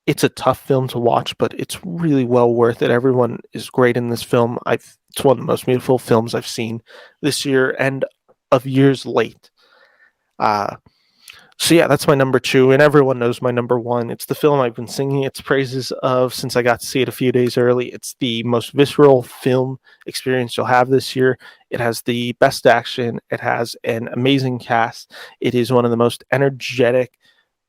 it's a tough film to watch, but it's really well worth it. Everyone is great in this film. It's one of the most beautiful films I've seen this year and of years late. So yeah, that's my number two, and everyone knows my number one. It's the film I've been singing its praises of since I got to see it a few days early. It's the most visceral film experience you'll have this year. It has the best action. It has an amazing cast. It is one of the most energetic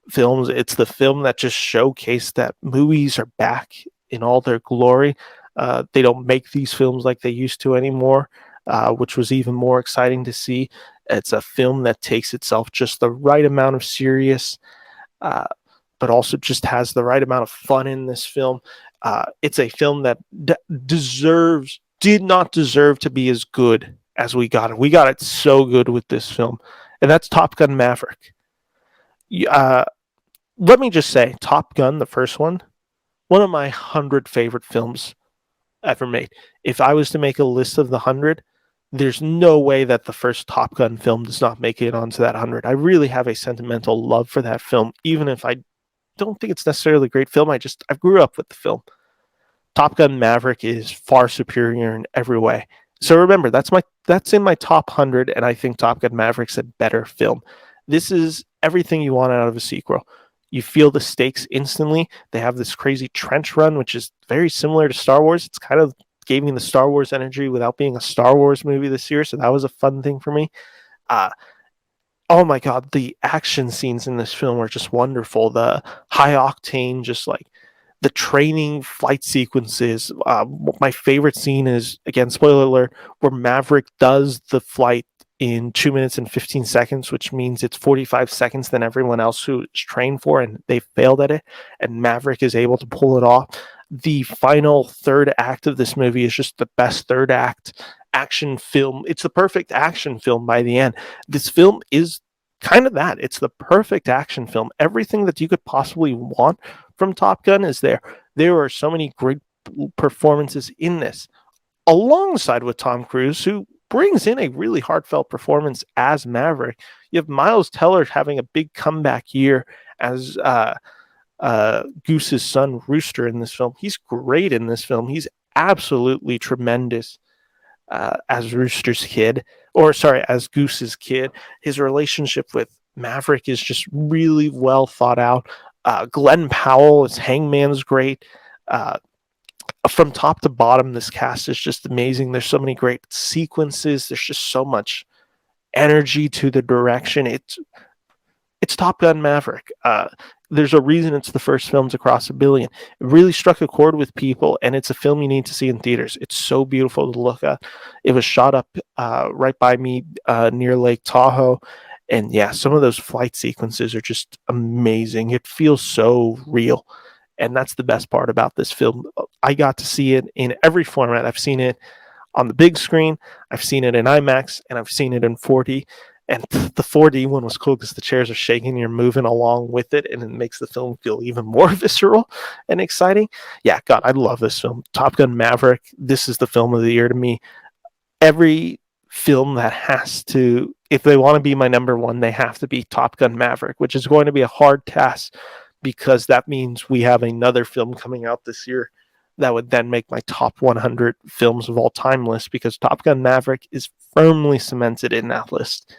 films. It's the film that just showcased that movies are back in all their glory. They don't make these films like they used to anymore, which was even more exciting to see. It's a film that takes itself just the right amount of serious, uh, but also just has the right amount of fun in this film. It's a film that did not deserve to be as good as we got it. We got it so good with this film, and that's Top Gun Maverick. Let me just say, Top Gun, the first one of my 100 favorite films ever made. If I was to make a list of the 100, there's no way that the first Top Gun film does not make it onto that 100. I really have a sentimental love for that film, even if I don't think it's necessarily a great film. I grew up with the film. Top Gun Maverick is far superior in every way. So remember, that's in my top 100, and I think Top Gun Maverick's a better film. This is everything you want out of a sequel. You feel the stakes instantly. They have this crazy trench run, which is very similar to Star Wars. It's kind of gave me the Star Wars energy without being a Star Wars movie this year, so that was a fun thing for me. Oh my god, the action scenes in this film are just wonderful. The high octane, just like the training flight sequences. My favorite scene is, again, spoiler alert, where Maverick does the flight in 2 minutes and 15 seconds, which means it's 45 seconds than everyone else who is trained for, and they failed at it, and Maverick is able to pull it off. The final third act of this movie is just the best third act action film. It's the perfect action film by the end. This film is kind of that. It's the perfect action film. Everything that you could possibly want from Top Gun is there. There are so many great performances in this, alongside with Tom Cruise, who brings in a really heartfelt performance as Maverick. You have Miles Teller having a big comeback year as Goose's son Rooster in this film. He's great in this film. He's absolutely tremendous as Rooster's kid, as Goose's kid. His relationship with Maverick is just really well thought out. Glenn Powell as Hangman's great. From top to bottom, this cast is just amazing. There's so many great sequences. There's just so much energy to the direction. It's Top Gun Maverick. There's a reason it's the first film to cross 1 billion. It really struck a chord with people, and it's a film you need to see in theaters. It's so beautiful to look at. It was shot up right by me near Lake Tahoe. And yeah, some of those flight sequences are just amazing. It feels so real. And that's the best part about this film. I got to see it in every format. I've seen it on the big screen, I've seen it in IMAX, and I've seen it in 4D. And the 4D one was cool because the chairs are shaking, you're moving along with it, and it makes the film feel even more visceral and exciting. Yeah, God, I love this film. Top Gun Maverick, this is the film of the year to me. Every film that has to, if they want to be my number one, they have to be Top Gun Maverick, which is going to be a hard task because that means we have another film coming out this year that would then make my top 100 films of all time list, because Top Gun Maverick is firmly cemented in that list.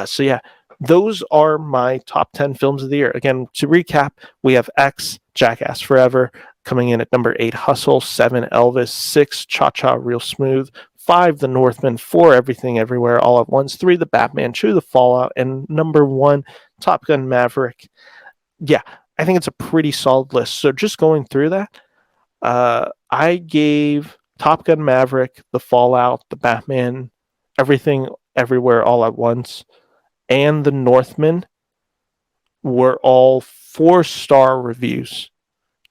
So yeah, those are my top 10 films of the year. Again, to recap, we have X, Jackass Forever, coming in at number 8, Hustle, 7, Elvis, 6, Cha-Cha Real Smooth, 5, The Northman, 4, Everything Everywhere All at Once, 3, The Batman, 2, The Fallout, and number 1, Top Gun Maverick. Yeah, I think it's a pretty solid list. So just going through that, I gave Top Gun Maverick, The Fallout, The Batman, Everything Everywhere All at Once, and The Northman were all 4-star reviews.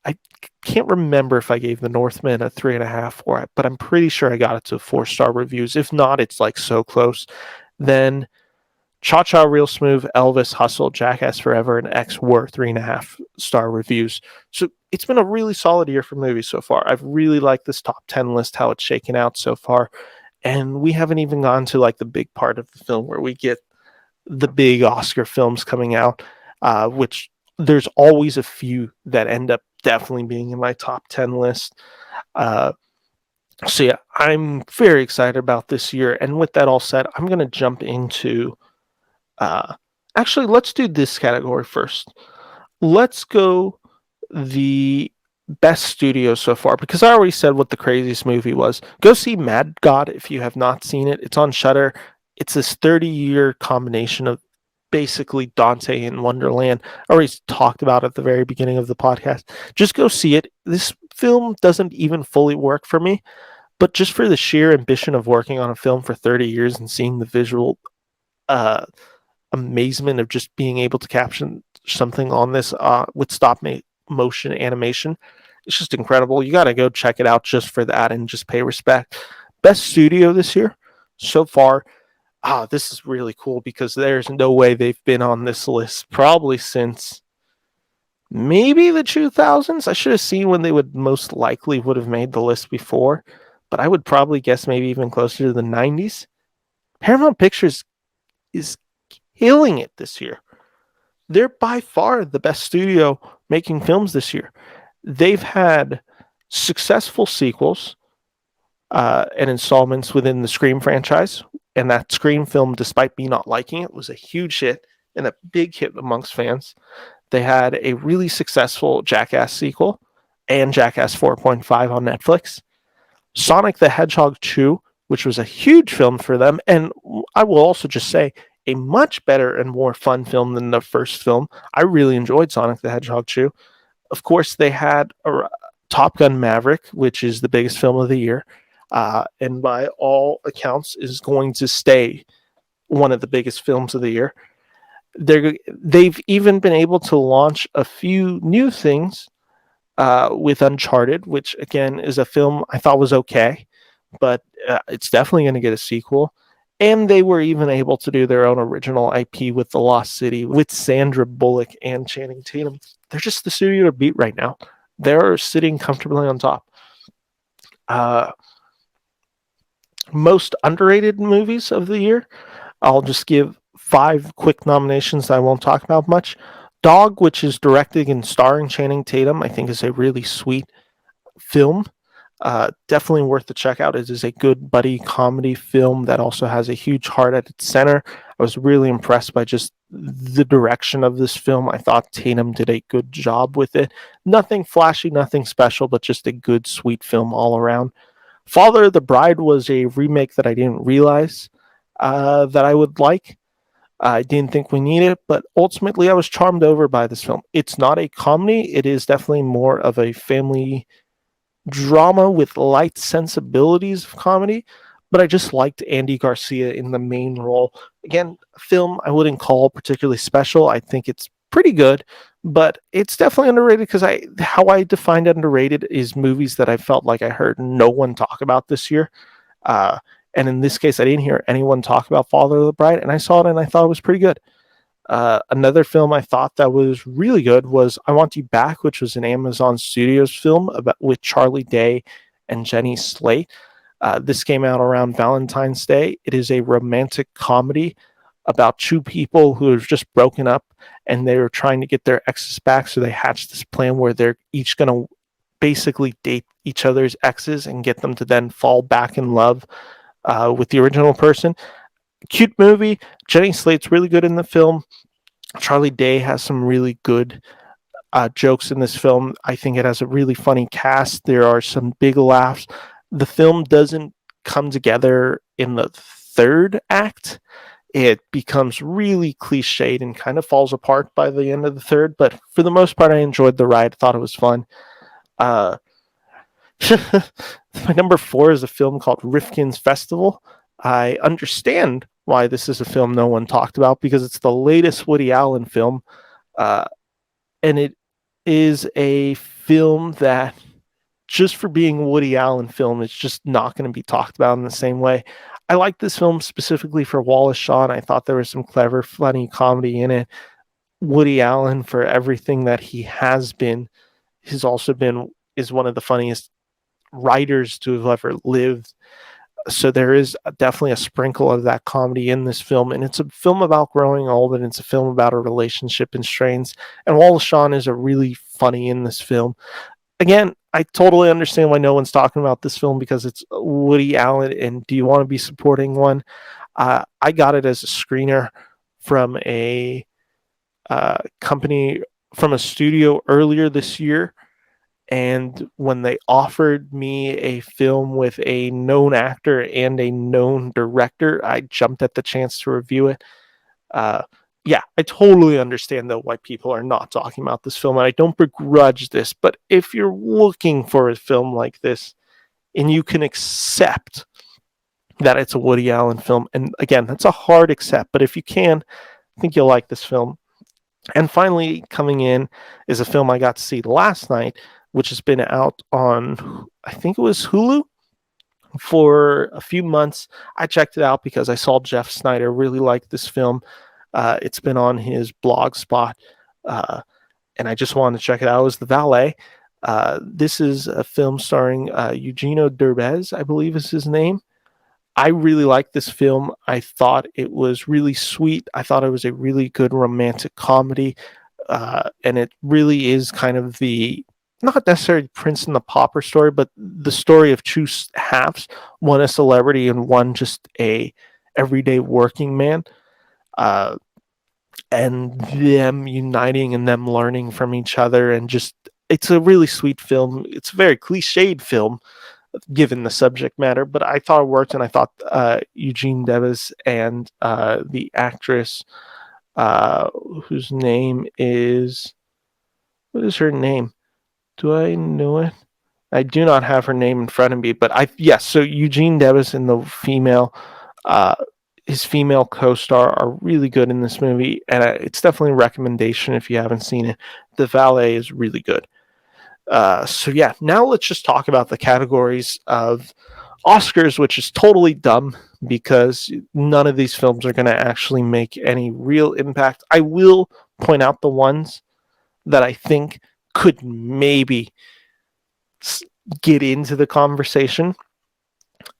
I can't remember if I gave The Northman a 3.5 for it, but I'm pretty sure I got it to 4-star reviews. If not, it's like so close. Then Cha-Cha Real Smooth, Elvis, Hustle, Jackass Forever, and X were 3.5-star reviews. So it's been a really solid year for movies so far. I've really liked this top 10 list, how it's shaken out so far. And we haven't even gone to like the big part of the film where we get the big Oscar films coming out, which there's always a few that end up definitely being in my top 10 list. So yeah, I'm very excited about this year. And with that all said, I'm going to jump into, actually, let's do this category first. Let's go the best studio so far, because I already said what the craziest movie was. Go see Mad God if you have not seen it. It's on Shudder. It's this 30-year combination of basically Dante and Wonderland. I already talked about it at the very beginning of the podcast. Just go see it. This film doesn't even fully work for me, but just for the sheer ambition of working on a film for 30 years and seeing the visual amazement of just being able to capture something on this with stop-motion animation, it's just incredible. You got to go check it out just for that and just pay respect. Best studio this year so far. This is really cool because there's no way they've been on this list probably since maybe the 2000s. I should have seen when they would most likely would have made the list before, but I would probably guess maybe even closer to the 90s. Paramount Pictures is killing it this year. They're by far the best studio making films this year. They've had successful sequels and installments within the Scream franchise, and that Scream film, despite me not liking it, was a huge hit and a big hit amongst fans. They had a really successful Jackass sequel and Jackass 4.5 on Netflix. Sonic the Hedgehog 2, which was a huge film for them, and I will also just say a much better and more fun film than the first film. I really enjoyed Sonic the Hedgehog 2. Of course, they had Top Gun Maverick, which is the biggest film of the year, and by all accounts is going to stay one of the biggest films of the year. They've even been able to launch a few new things with Uncharted, which again is a film I thought was okay, but it's definitely going to get a sequel. And they were even able to do their own original IP with The Lost City with Sandra Bullock and Channing Tatum. They're just the studio to beat right now. They're sitting comfortably on top. Most underrated movies of the year. I'll just give 5 quick nominations that I won't talk about much. Dog, which is directed and starring Channing Tatum, I think is a really sweet film. Definitely worth the check out. It is a good buddy comedy film that also has a huge heart at its center. I was really impressed by just the direction of this film. I thought Tatum did a good job with it. Nothing flashy, nothing special, but just a good, sweet film all around. Father of the Bride was a remake that I didn't realize that I would like. I didn't think we needed it, but ultimately I was charmed over by this film. It's not a comedy. It is definitely more of a family drama with light sensibilities of comedy, but I just liked Andy Garcia in the main role. Again, a film I wouldn't call particularly special. I think it's pretty good, but it's definitely underrated because how I defined underrated is movies that I felt like I heard no one talk about this year. Uh, and in this case, I didn't hear anyone talk about Father of the Bride, and I saw it and I thought it was pretty good. Another film I thought that was really good was I Want You Back, which was an Amazon Studios film with Charlie Day and Jenny Slate. This came out around Valentine's Day. It is a romantic comedy about 2 people who have just broken up and they're trying to get their exes back. So they hatched this plan where they're each going to basically date each other's exes and get them to then fall back in love with the original person. Cute movie. Jenny Slate's really good in the film. Charlie Day has some really good jokes in this film. I think it has a really funny cast. There are some big laughs. The film doesn't come together in the third act. It becomes really cliched and kind of falls apart by the end of the third. But for the most part, I enjoyed the ride. Thought it was fun. My number 4 is a film called Rifkins Festival. I understand why this is a film no one talked about because it's the latest Woody Allen film. And it is a film that, just for being a Woody Allen film, it's just not going to be talked about in the same way. I like this film specifically for Wallace Shawn. I thought there was some clever, funny comedy in it. Woody Allen, for everything that he has been, is one of the funniest writers to have ever lived. So there is definitely a sprinkle of that comedy in this film, and it's a film about growing old, and it's a film about a relationship and strains. And Wallace Shawn is a really funny in this film. Again, I totally understand why no one's talking about this film because it's Woody Allen, and do you want to be supporting one? I got it as a screener from a company, from a studio earlier this year. And when they offered me a film with a known actor and a known director, I jumped at the chance to review it. Yeah, I totally understand, though, why people are not talking about this film, and I don't begrudge this. But if you're looking for a film like this, and you can accept that it's a Woody Allen film, and again, that's a hard accept, but if you can, I think you'll like this film. And finally, coming in is a film I got to see last night, which has been out on, I think it was Hulu, for a few months. I checked it out because I saw Jeff Snyder really liked this film. It's been on his blog spot, and I just wanted to check it out. It was The Valet. This is a film starring Eugenio Derbez, I believe is his name. I really liked this film. I thought it was really sweet. I thought it was a really good romantic comedy. And it really is kind of the, not necessarily Prince and the Pauper story, but the story of two halves, one a celebrity and one just a everyday working man. Uh, and them uniting and them learning from each other, and just, it's a really sweet film. It's a very cliched film given the subject matter, but I thought it worked, and I thought Eugene Debbez and the actress, uh, whose name is, what is her name? Do I know it? I do not have her name in front of me, but yes. So Eugene Debbez and the female, uh, his female co-star are really good in this movie, and it's definitely a recommendation if you haven't seen it. The Valet is really good. So yeah, now let's just talk about the categories of Oscars, which is totally dumb because none of these films are going to actually make any real impact. I will point out the ones that I think could maybe get into the conversation.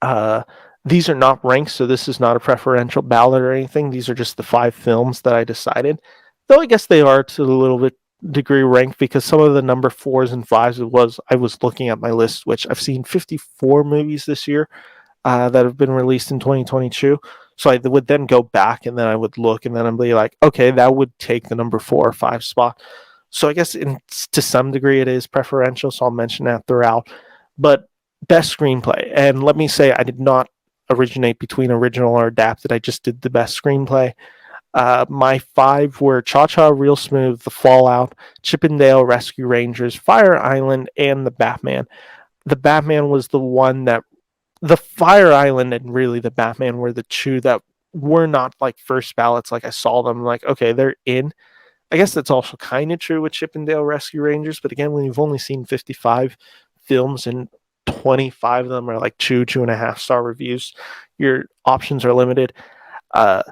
Uh, these are not ranked, so this is not a preferential ballot or anything. These are just the 5 films that I decided. Though I guess they are to a little bit degree ranked because some of the number 4s and 5s I was looking at my list, which I've seen 54 movies this year that have been released in 2022. So I would then go back and then I would look and then I'd be like, okay, that would take the number 4 or 5 spot. So I guess to some degree it is preferential, so I'll mention that throughout. But best screenplay, and let me say I did not originate between original or adapted. I just did the best screenplay. My 5 were Cha Cha Real Smooth, The Fallout, Chippendale Rescue Rangers, Fire Island, and The Batman. The Batman was the one that, the Fire Island and really the Batman were the two that were not like first ballots. Like I saw them, like, okay, they're in. I guess that's also kind of true with Chippendale Rescue Rangers, but again, when you've only seen 55 films and 25 of them are like 2.5 star reviews, your options are limited. Uh,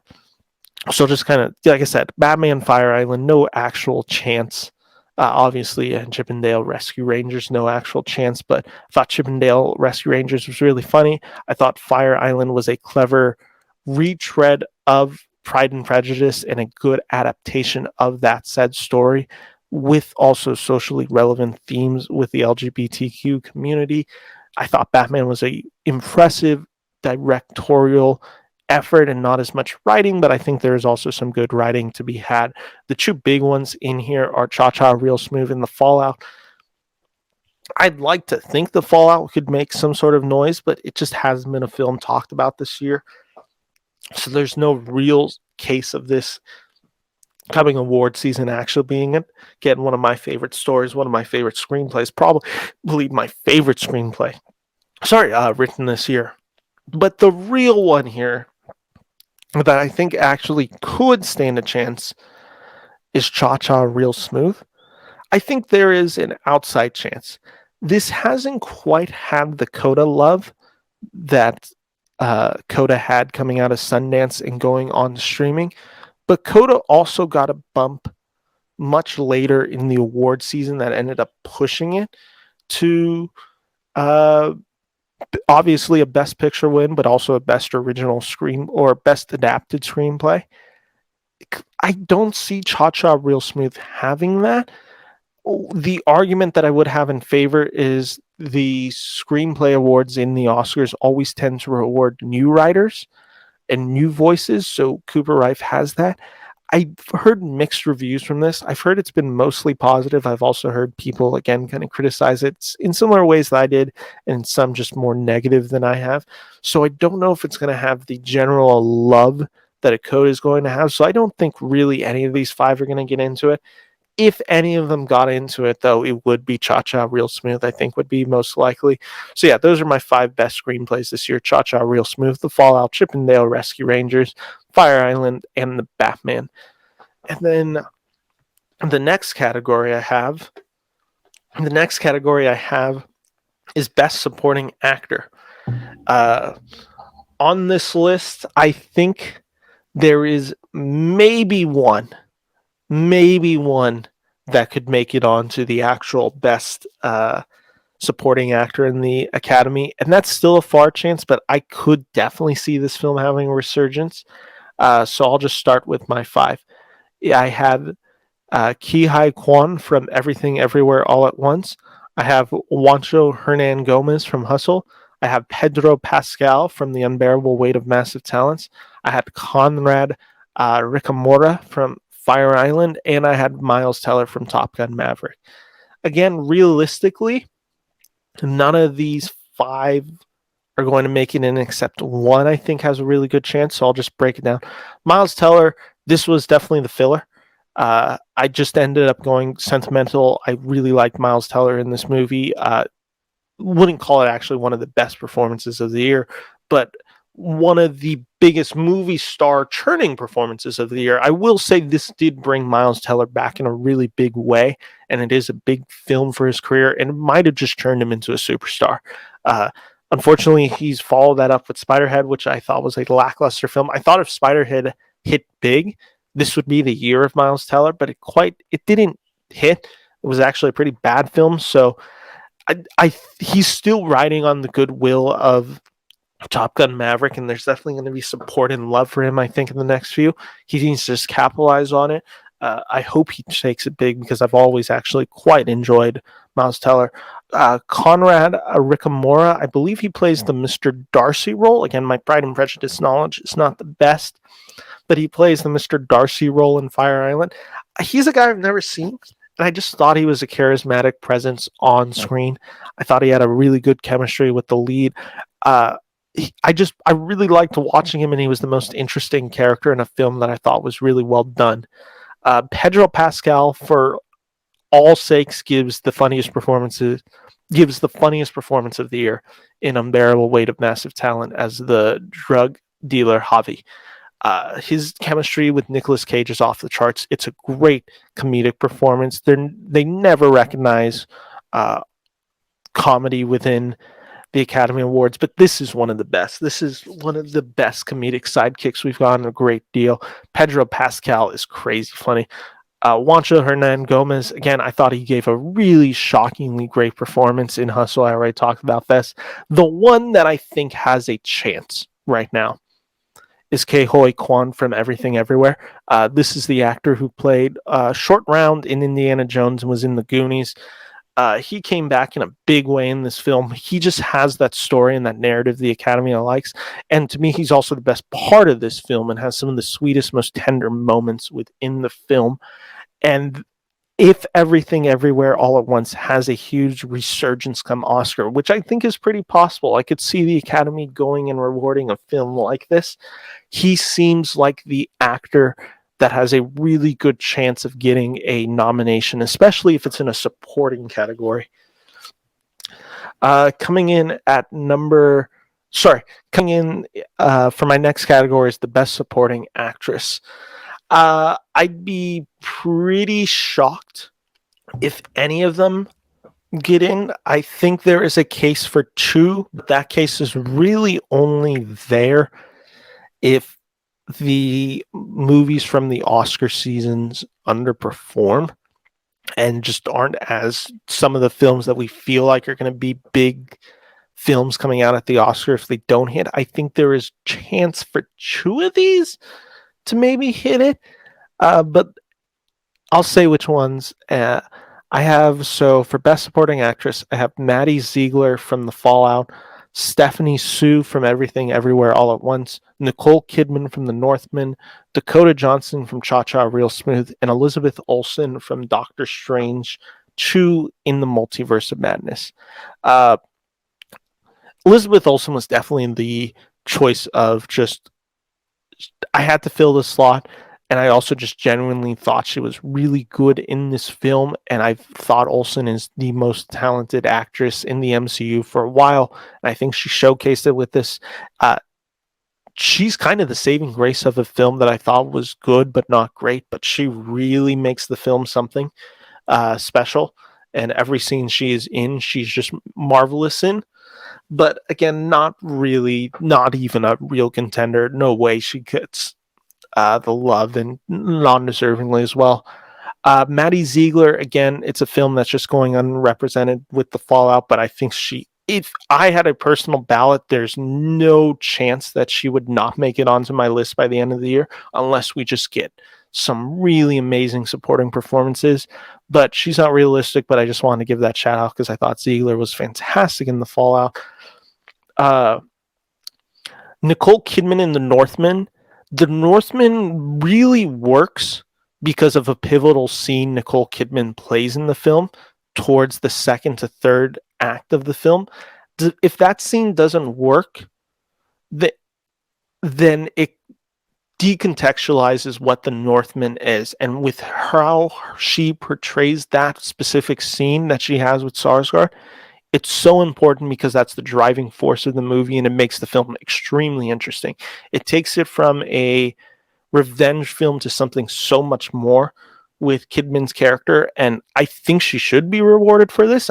so just kind of, like I said, Batman, Fire Island, no actual chance. Obviously, and Chippendale Rescue Rangers, no actual chance, but I thought Chippendale Rescue Rangers was really funny. I thought Fire Island was a clever retread of Pride and Prejudice and a good adaptation of that said story with also socially relevant themes with the LGBTQ community. I thought Batman was a impressive directorial effort and not as much writing, but I think there is also some good writing to be had. The two big ones in here are Cha Cha Real Smooth and The Fallout. I'd like to think The Fallout could make some sort of noise, but it just hasn't been a film talked about this year. So there's no real case of this coming award season actually being it. Again, one of my favorite stories, one of my favorite screenplays, probably my favorite screenplay. Sorry, written this year. But the real one here that I think actually could stand a chance is Cha Cha Real Smooth. I think there is an outside chance. This hasn't quite had the Coda love that Coda had coming out of Sundance and going on streaming, but Coda also got a bump much later in the award season that ended up pushing it to obviously a Best Picture win, but also a Best Original Screen or Best Adapted Screenplay. I don't see Cha Cha Real Smooth having that. The argument that I would have in favor is the screenplay awards in the Oscars always tend to reward new writers and new voices. So Cooper Rife has that. I've heard mixed reviews from this. I've heard it's been mostly positive. I've also heard people, again, kind of criticize it in similar ways that I did, and some just more negative than I have. So I don't know if it's going to have the general love that a code is going to have. So I don't think really any of these 5 are going to get into it. If any of them got into it, though, it would be Cha Cha Real Smooth, I think would be most likely. So yeah, those are my 5 best screenplays this year. Cha Cha Real Smooth, The Fallout, Chippendale Rescue Rangers, Fire Island, and The Batman. And then the next category I have is Best Supporting Actor. On this list, I think there is maybe one that could make it onto the actual best supporting actor in the Academy, and that's still a far chance, but I could definitely see this film having a resurgence. So I'll just start with my five. Yeah, I have Ki Hai Kwan from Everything Everywhere All at Once. I have Juancho Hernan Gomez from Hustle. I have Pedro Pascal from The Unbearable Weight of Massive Talents. I had Conrad Ricamora from Fire Island, and I had Miles Teller from Top Gun Maverick. Again, realistically, none of these five are going to make it in, except one I think has a really good chance. So I'll just break it down. Miles Teller, this was definitely the filler. I just ended up going sentimental. I really liked Miles Teller in this movie. Wouldn't call it actually one of the best performances of the year, but one of the biggest movie star churning performances of the year. I will say this did bring Miles Teller back in a really big way, and it is a big film for his career, and it might have just turned him into a superstar. Unfortunately, he's followed that up with Spiderhead, which I thought was a lackluster film. I thought if Spiderhead hit big, this would be the year of Miles Teller, but it didn't hit. It was actually a pretty bad film, so he's still riding on the goodwill of Top Gun Maverick, and there's definitely going to be support and love for him, I think, in the next few. He needs to just capitalize on it. I hope he takes it big because I've always actually quite enjoyed Miles Teller. Conrad Ricamora, I believe he plays the Mr. Darcy role. Again, my Pride and Prejudice knowledge is not the best, but he plays the Mr. Darcy role in Fire Island. He's a guy I've never seen, and I just thought he was a charismatic presence on screen. I thought he had a really good chemistry with the lead. I really liked watching him, and he was the most interesting character in a film that I thought was really well done. Pedro Pascal, for all sakes, gives the funniest performance of the year in Unbearable Weight of Massive Talent as the drug dealer Javi. His chemistry with Nicolas Cage is off the charts. It's a great comedic performance. They never recognize comedy within the Academy Awards, but this is one of the best. This is one of the best comedic sidekicks we've gotten a great deal. Pedro Pascal is crazy funny. Juancho Hernan Gomez, again, I thought he gave a really shockingly great performance in Hustle. I already talked about this. The one that I think has a chance right now is Ke Huy Quan from Everything Everywhere. This is the actor who played Short Round in Indiana Jones and was in The Goonies. He came back in a big way in this film. He just has that story and that narrative the Academy likes. And to me, he's also the best part of this film and has some of the sweetest, most tender moments within the film. And if Everything Everywhere All at Once has a huge resurgence come Oscar, which I think is pretty possible, I could see the Academy going and rewarding a film like this. He seems like the actor that has a really good chance of getting a nomination, especially if it's in a supporting category. Coming in for my next category is the Best Supporting Actress. I'd be pretty shocked if any of them get in. I think there is a case for two, but that case is really only there if the movies from the Oscar seasons underperform and just aren't as some of the films that we feel like are going to be big films coming out at the Oscar. If they don't hit, I think there is chance for two of these to maybe hit it. But I'll say which ones. I have, so for Best Supporting Actress, I have Maddie Ziegler from The Fallout, Stephanie Sue from Everything Everywhere All at Once, Nicole Kidman from The Northman, Dakota Johnson from Cha Cha Real Smooth, and Elizabeth Olsen from Doctor Strange 2 in the Multiverse of Madness. Elizabeth Olsen was definitely the choice of just, I had to fill the slot. And I also just genuinely thought she was really good in this film. And I thought Olsen is the most talented actress in the MCU for a while. And I think she showcased it with this. She's kind of the saving grace of a film that I thought was good, but not great. But she really makes the film something special. And every scene she is in, she's just marvelous in. But again, not even a real contender. No way she gets the love, and non-deservingly as well. Maddie Ziegler, again, it's a film that's just going unrepresented with the fallout, but I think if I had a personal ballot, there's no chance that she would not make it onto my list by the end of the year unless we just get some really amazing supporting performances. But she's not realistic, but I just wanted to give that shout out because I thought Ziegler was fantastic in the fallout. Nicole Kidman in The Northman. The Northman really works because of a pivotal scene Nicole Kidman plays in the film towards the second to third act of the film. If that scene doesn't work, then it decontextualizes what the Northman is. And with how she portrays that specific scene that she has with Sarsgaard, it's so important because that's the driving force of the movie, and it makes the film extremely interesting. It takes it from a revenge film to something so much more with Kidman's character, and I think she should be rewarded for this.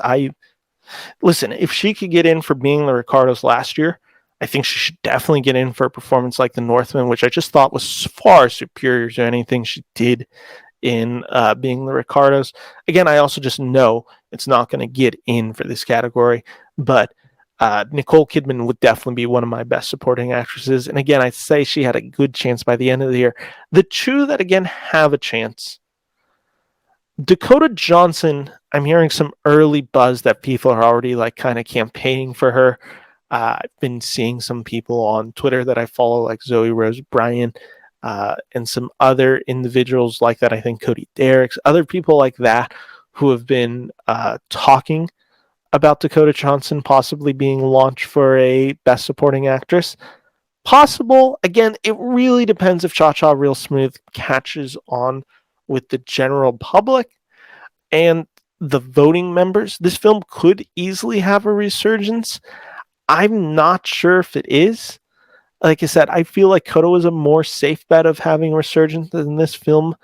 Listen, if she could get in for being the Ricardos last year, I think she should definitely get in for a performance like the Northman, which I just thought was far superior to anything she did in being the Ricardos. Again, I also just know it's not going to get in for this category, but Nicole Kidman would definitely be one of my best supporting actresses. And again, I'd say she had a good chance by the end of the year. The two that, again, have a chance. Dakota Johnson, I'm hearing some early buzz that people are already like kind of campaigning for her. I've been seeing some people on Twitter that I follow, like Zoe Rose Bryan, and some other individuals like that. I think Cody Derricks, other people like that who have been talking about Dakota Johnson possibly being launched for a Best Supporting Actress. Possible. Again, it really depends if Cha Cha Real Smooth catches on with the general public and the voting members. This film could easily have a resurgence. I'm not sure if it is. Like I said, I feel like Coda was a more safe bet of having a resurgence than this film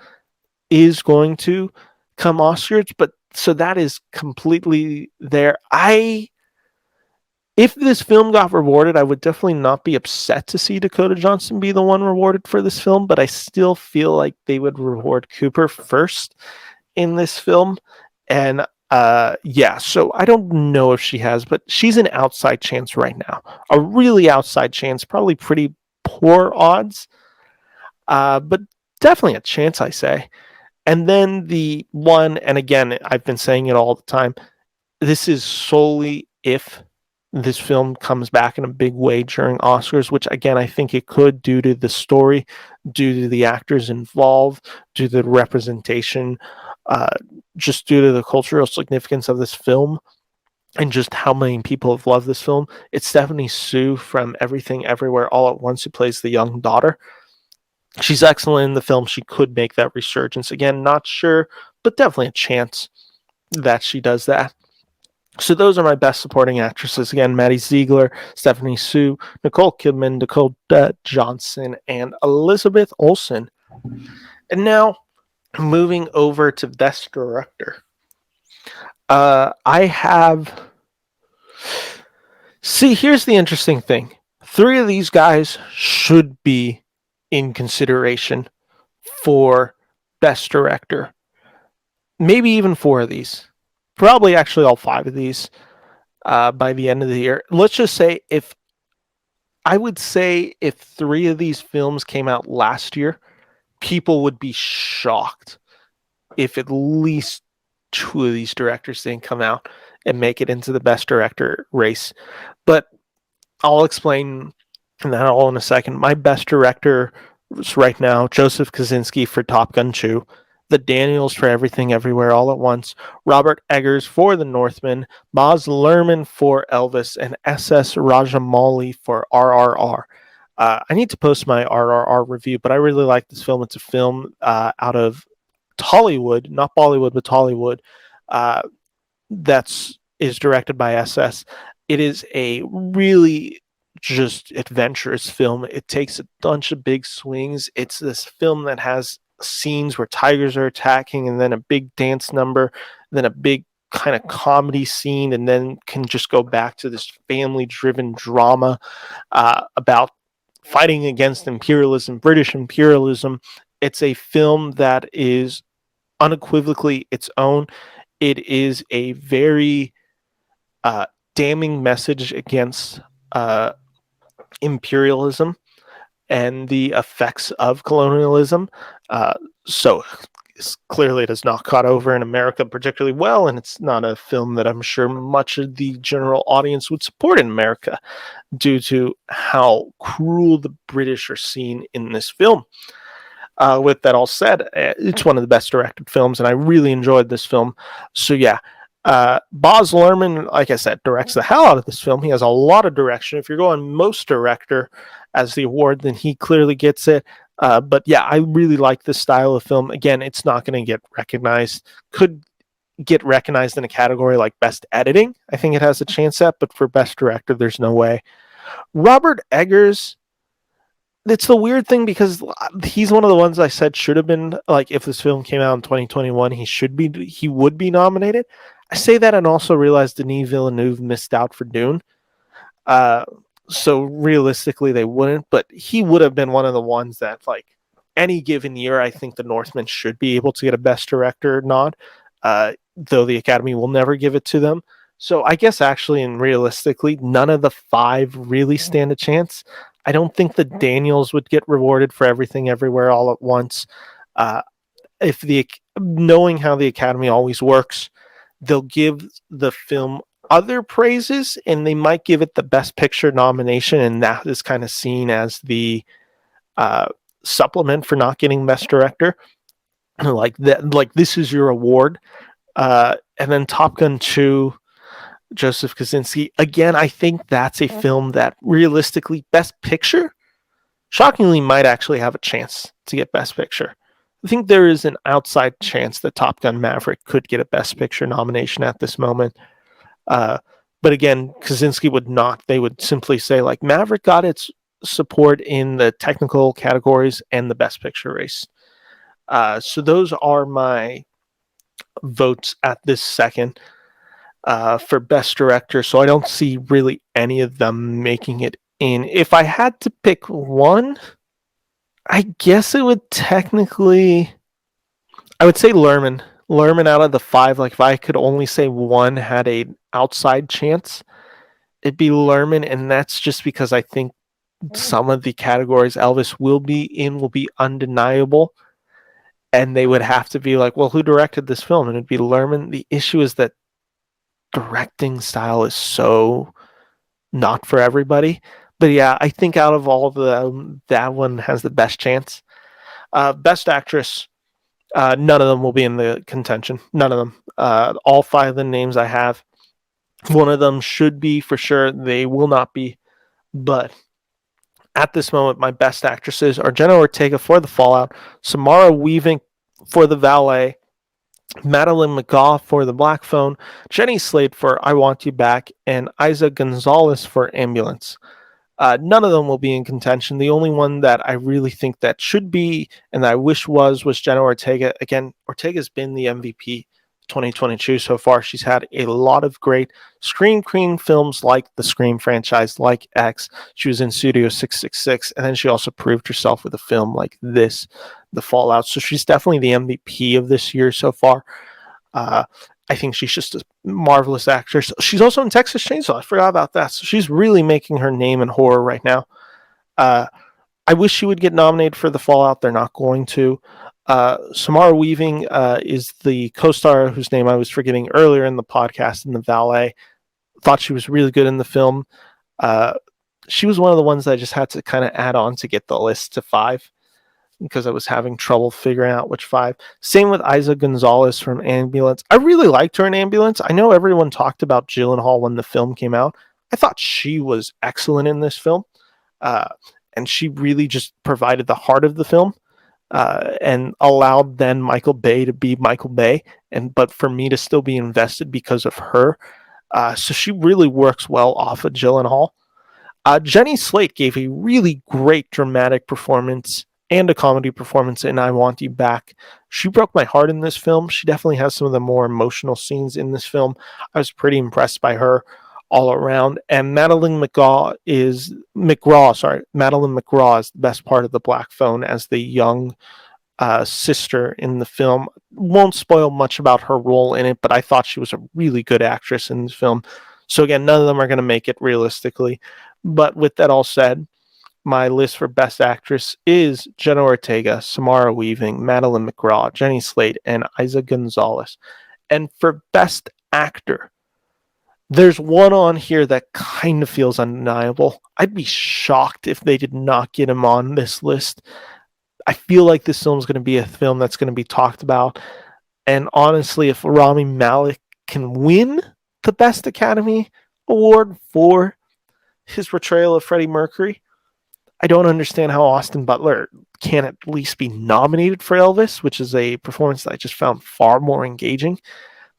is going to come Oscars, but so that is completely there. If this film got rewarded, I would definitely not be upset to see Dakota Johnson be the one rewarded for this film, but I still feel like they would reward Cooper first in this film. And so I don't know if she has, but she's an outside chance right now. A really outside chance, probably pretty poor odds. But definitely a chance, I say. And then the one, and again, I've been saying it all the time, this is solely if this film comes back in a big way during Oscars, which again, I think it could due to the story, due to the actors involved, due to the representation, just due to the cultural significance of this film and just how many people have loved this film. It's Stephanie Sue from Everything Everywhere All at Once who plays the young daughter. She's excellent in the film. She could make that resurgence. Again, not sure, but definitely a chance that she does that. So those are my best supporting actresses. Again, Maddie Ziegler, Stephanie Sue, Nicole Kidman, Dakota Johnson, and Elizabeth Olsen. And now, moving over to Best Director. Here's the interesting thing. 3 of these guys should be in consideration for Best Director. Maybe even 4 of these. Probably actually all 5 of these by the end of the year. Let's just say if 3 of these films came out last year, people would be shocked if at least 2 of these directors didn't come out and make it into the Best Director race. But I'll explain that all in a second. My Best Director is right now Joseph Kosinski for Top Gun 2, the Daniels for Everything Everywhere All at Once, Robert Eggers for The Northman, Baz Luhrmann for Elvis, and S.S. Rajamouli for RRR. I need to post my RRR review, but I really like this film. It's a film out of Tollywood, not Bollywood, but Tollywood, is directed by SS. It is a really just adventurous film. It takes a bunch of big swings. It's this film that has scenes where tigers are attacking and then a big dance number, then a big kind of comedy scene, and then can just go back to this family-driven drama about fighting against imperialism, British imperialism. It's a film that is unequivocally its own. It is a very uh, damning message against uh, imperialism and the effects of colonialism. Uh, so clearly it has not caught over in America particularly well, and it's not a film that I'm sure much of the general audience would support in America due to how cruel the British are seen in this film. With that all said, it's one of the best directed films, and I really enjoyed this film. So yeah, Baz Luhrmann, like I said, directs the hell out of this film. He has a lot of direction. If you're going most director as the award, then he clearly gets it. But yeah, I really like this style of film. Again, it's not going to get recognized. Could get recognized in a category like best editing. I think it has a chance at, but for best director, there's no way. Robert Eggers, it's the weird thing because he's one of the ones I said should have been, like, if this film came out in 2021, he would be nominated. I say that and also realize Denis Villeneuve missed out for Dune. Uh, so realistically, they wouldn't, but he would have been one of the ones that, like, any given year, I think the Northmen should be able to get a Best Director nod, though the Academy will never give it to them. So I guess actually and realistically, none of the five really stand a chance. I don't think the Daniels would get rewarded for Everything Everywhere All at Once. Uh, if the knowing how the Academy always works, they'll give the film other praises, and they might give it the Best Picture nomination, and that is kind of seen as the supplement for not getting Best Director. Like that, like this is your award. And then Top Gun 2, Joseph Kosinski. Again, I think that's a film that realistically, Best Picture, shockingly, might actually have a chance to get Best Picture. I think there is an outside chance that Top Gun Maverick could get a Best Picture nomination at this moment. But again, Kosinski would not. They would simply say, like, Maverick got its support in the technical categories and the Best Picture race. So those are my votes at this second for Best Director. So I don't see really any of them making it in. If I had to pick one, I guess it would technically, I would say Luhrmann. Luhrmann out of the five, like if I could only say one had a outside chance, it'd be Luhrmann, and that's just because I think some of the categories Elvis will be in will be undeniable, and they would have to be like, well, who directed this film? And it'd be Luhrmann. The issue is that directing style is so not for everybody. But yeah, I think out of all of them, that one has the best chance. Best Actress, none of them will be in the contention. None of them. All five of the names I have, one of them should be for sure. They will not be. But at this moment, my best actresses are Jenna Ortega for The Fallout, Samara Weaving for The Valet, Madeline McGaugh for The Black Phone, Jenny Slate for I Want You Back, and Isa Gonzalez for Ambulance. None of them will be in contention. The only one that I really think that should be, and that I wish was Jenna Ortega. Again, Ortega's been the MVP 2022 so far. She's had a lot of great Scream Queen films like the Scream franchise, like X. She was in Studio 666, and then she also proved herself with a film like this, The Fallout. So she's definitely the MVP of this year so far. I think she's just a marvelous actress. She's also in Texas Chainsaw. I forgot about that. So she's really making her name in horror right now. I wish she would get nominated for The Fallout. They're not going to. Samara Weaving is the co-star whose name I was forgetting earlier in the podcast in The Valet. Thought she was really good in the film. She was one of the ones that I just had to kind of add on to get the list to five, because I was having trouble figuring out which five. Same with Isa Gonzalez from Ambulance. I really liked her in Ambulance. I know everyone talked about Gyllenhaal when the film came out. I thought she was excellent in this film. And she really just provided the heart of the film and allowed then Michael Bay to be Michael Bay, but for me to still be invested because of her. So she really works well off of Gyllenhaal. Jenny Slate gave a really great dramatic performance and a comedy performance in I Want You Back. She broke my heart in this film. She definitely has some of the more emotional scenes in this film. I was pretty impressed by her all around. And Madeline McGraw is the best part of The Black Phone as the young sister in the film. Won't spoil much about her role in it, but I thought she was a really good actress in this film. So again, none of them are going to make it realistically. But with that all said, my list for Best Actress is Jenna Ortega, Samara Weaving, Madeline McGraw, Jenny Slate, and Isa Gonzalez. And for Best Actor, there's one on here that kind of feels undeniable. I'd be shocked if they did not get him on this list. I feel like this film is going to be a film that's going to be talked about. And honestly, if Rami Malek can win the Best Academy Award for his portrayal of Freddie Mercury, I don't understand how Austin Butler can't at least be nominated for Elvis, which is a performance that I just found far more engaging.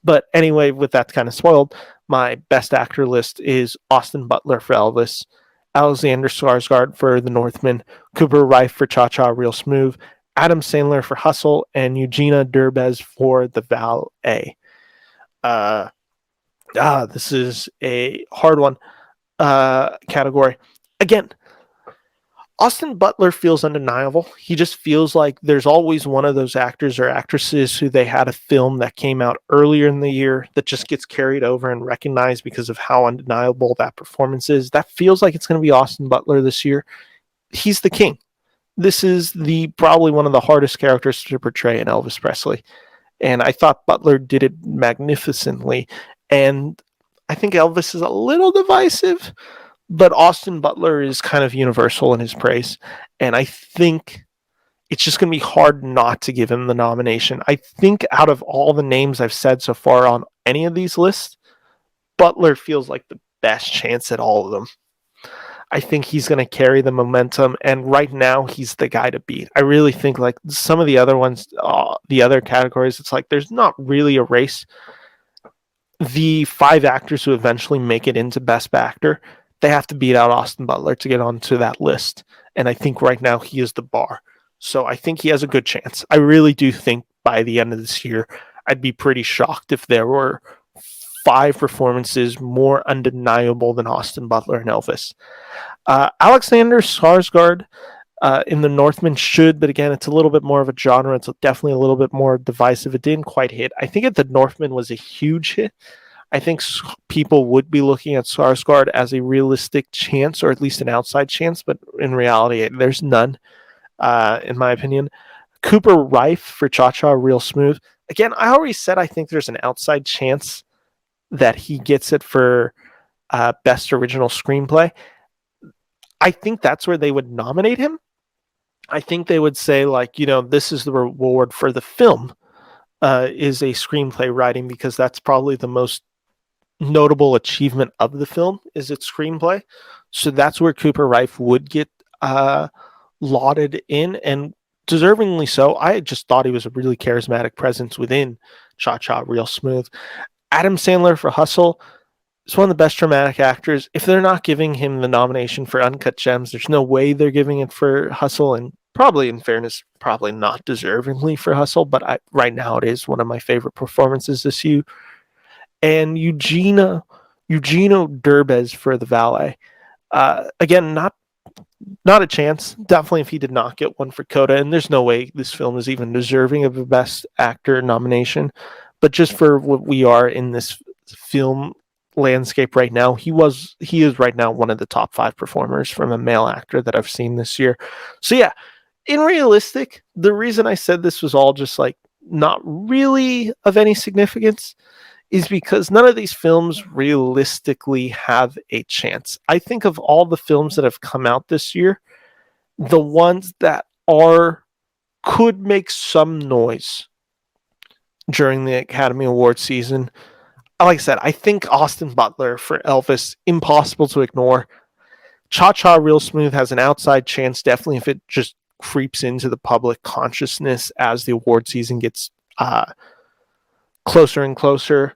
But anyway, with that kind of spoiled, my Best Actor list is Austin Butler for Elvis, Alexander Skarsgård for The Northman, Cooper Raiff for Cha Cha Real Smooth, Adam Sandler for Hustle, and Eugenia Derbez for The Valet. This is a hard one category. Again, Austin Butler feels undeniable. He just feels like there's always one of those actors or actresses who they had a film that came out earlier in the year that just gets carried over and recognized because of how undeniable that performance is. That feels like it's going to be Austin Butler this year. He's the king. This is probably one of the hardest characters to portray in Elvis Presley. And I thought Butler did it magnificently. And I think Elvis is a little divisive, but Austin Butler is kind of universal in his praise. And I think it's just going to be hard not to give him the nomination. I think out of all the names I've said so far on any of these lists, Butler feels like the best chance at all of them. I think he's going to carry the momentum, and right now he's the guy to beat. I really think like some of the other ones, the other categories, it's like there's not really a race. The 5 actors who eventually make it into Best Actor, they have to beat out Austin Butler to get onto that list. And I think right now he is the bar. So I think he has a good chance. I really do think by the end of this year, I'd be pretty shocked if there were 5 performances more undeniable than Austin Butler and Elvis. Alexander Skarsgård in The Northman should, but again, it's a little bit more of a genre. It's definitely a little bit more divisive. It didn't quite hit. I think The Northman was a huge hit. I think people would be looking at Skarsgård as a realistic chance, or at least an outside chance, but in reality, there's none, in my opinion. Cooper Raiff for Cha Cha Real Smooth. Again, I already said I think there's an outside chance that he gets it for Best Original Screenplay. I think that's where they would nominate him. I think they would say, like, this is the reward for the film, is a screenplay writing, because that's probably the most notable achievement of the film, is its screenplay. So that's where Cooper Raiff would get lauded in, and deservingly so. I just thought he was a really charismatic presence within Cha Cha Real Smooth. Adam Sandler for Hustle is one of the best dramatic actors. If they're not giving him the nomination for Uncut Gems, there's no way they're giving it for Hustle, and probably, in fairness, probably not deservingly for Hustle, but right now it is one of my favorite performances this year. And Eugenia Derbez for The Valet. Again, not a chance. Definitely if he did not get one for Coda, and there's no way this film is even deserving of a Best Actor nomination. But just for what we are in this film landscape right now, he is right now one of the top 5 performers from a male actor that I've seen this year. So yeah, in realistic, the reason I said this was all just like not really of any significance is because none of these films realistically have a chance. I think of all the films that have come out this year, the ones that could make some noise during the Academy Award season, like I said, I think Austin Butler for Elvis, impossible to ignore. Cha Cha Real Smooth has an outside chance, definitely, if it just creeps into the public consciousness as the award season gets closer and closer.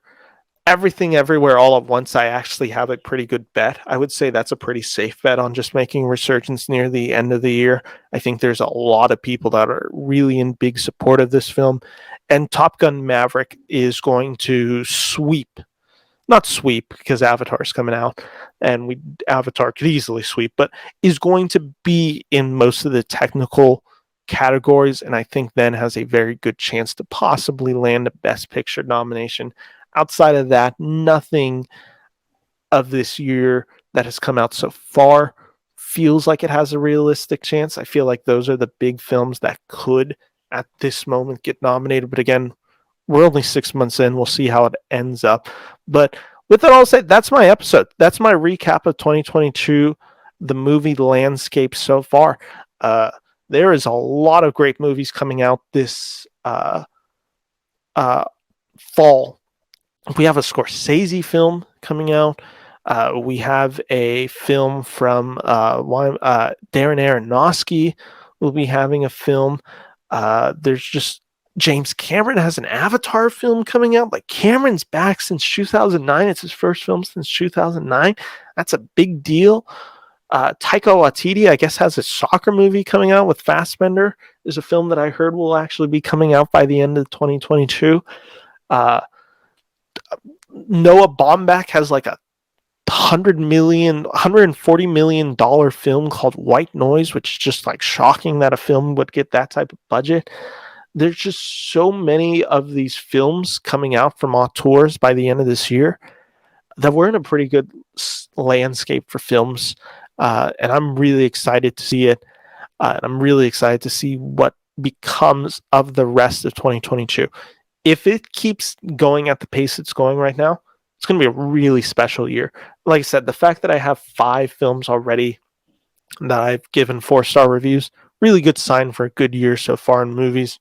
Everything Everywhere All at Once, I actually have a pretty good bet. I would say that's a pretty safe bet on just making resurgence near the end of the year. I think there's a lot of people that are really in big support of this film. And Top Gun Maverick is going to not sweep because Avatar's coming out and Avatar could easily sweep, but is going to be in most of the technical categories, and I think then has a very good chance to possibly land a Best Picture nomination. Outside of that, nothing of this year that has come out so far feels like it has a realistic chance. I feel like those are the big films that could, at this moment, get nominated. But again, we're only 6 months in. We'll see how it ends up. But with that all said, that's my episode. That's my recap of 2022, the movie landscape so far. There is a lot of great movies coming out this fall. We have a Scorsese film coming out. We have a film from Darren Aronofsky. Will be having a film. There's just James Cameron has an Avatar film coming out. Like, Cameron's back since 2009. It's his first film since 2009. That's a big deal. Taika Waititi, I guess, has a soccer movie coming out with Fassbender. Is a film that I heard will actually be coming out by the end of 2022. Noah Baumbach has like a $140 million film called White Noise, which is just like shocking that a film would get that type of budget. There's just so many of these films coming out from auteurs by the end of this year that we're in a pretty good landscape for films. And I'm really excited to see it. And I'm really excited to see what becomes of the rest of 2022. If it keeps going at the pace it's going right now, it's going to be a really special year. Like I said, the fact that I have 5 films already that I've given 4-star reviews, really good sign for a good year so far in movies.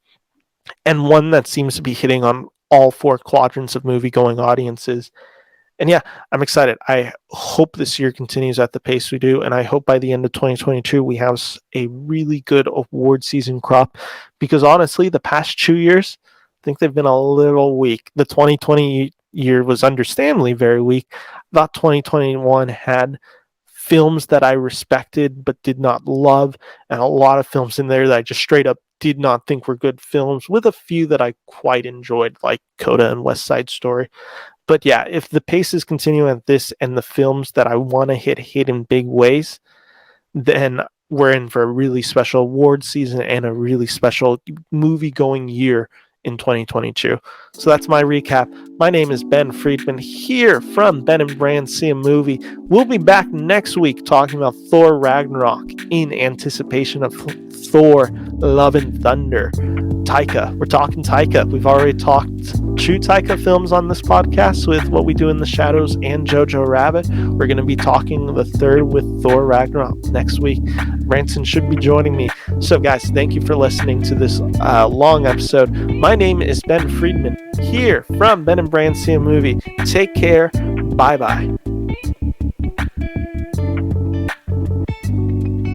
And one that seems to be hitting on all 4 quadrants of movie-going audiences. And yeah, I'm excited. I hope this year continues at the pace we do, and I hope by the end of 2022 we have a really good award season crop, because honestly, the past 2 years, I think they've been a little weak. The 2020 year was understandably very weak. I thought 2021 had films that I respected but did not love, and a lot of films in there that I just straight up did not think were good films, with a few that I quite enjoyed, like Coda and West Side Story. But yeah, if the pace is continuing at this and the films that I want to hit in big ways, then we're in for a really special award season and a really special movie-going year in 2022. So that's my recap. My name is Ben Friedman, here from Ben and Bran See a Movie. We'll be back next week talking about Thor Ragnarok in anticipation of Thor Love and Thunder. Taika. We're talking Taika. We've already talked 2 Taika films on this podcast with What We Do in the Shadows and Jojo Rabbit. We're going to be talking the 3rd with Thor Ragnarok next week. Ranson should be joining me. So guys, thank you for listening to this long episode. My name is Ben Friedman, here from Ben and Bran See a Movie. Take care. Bye-bye.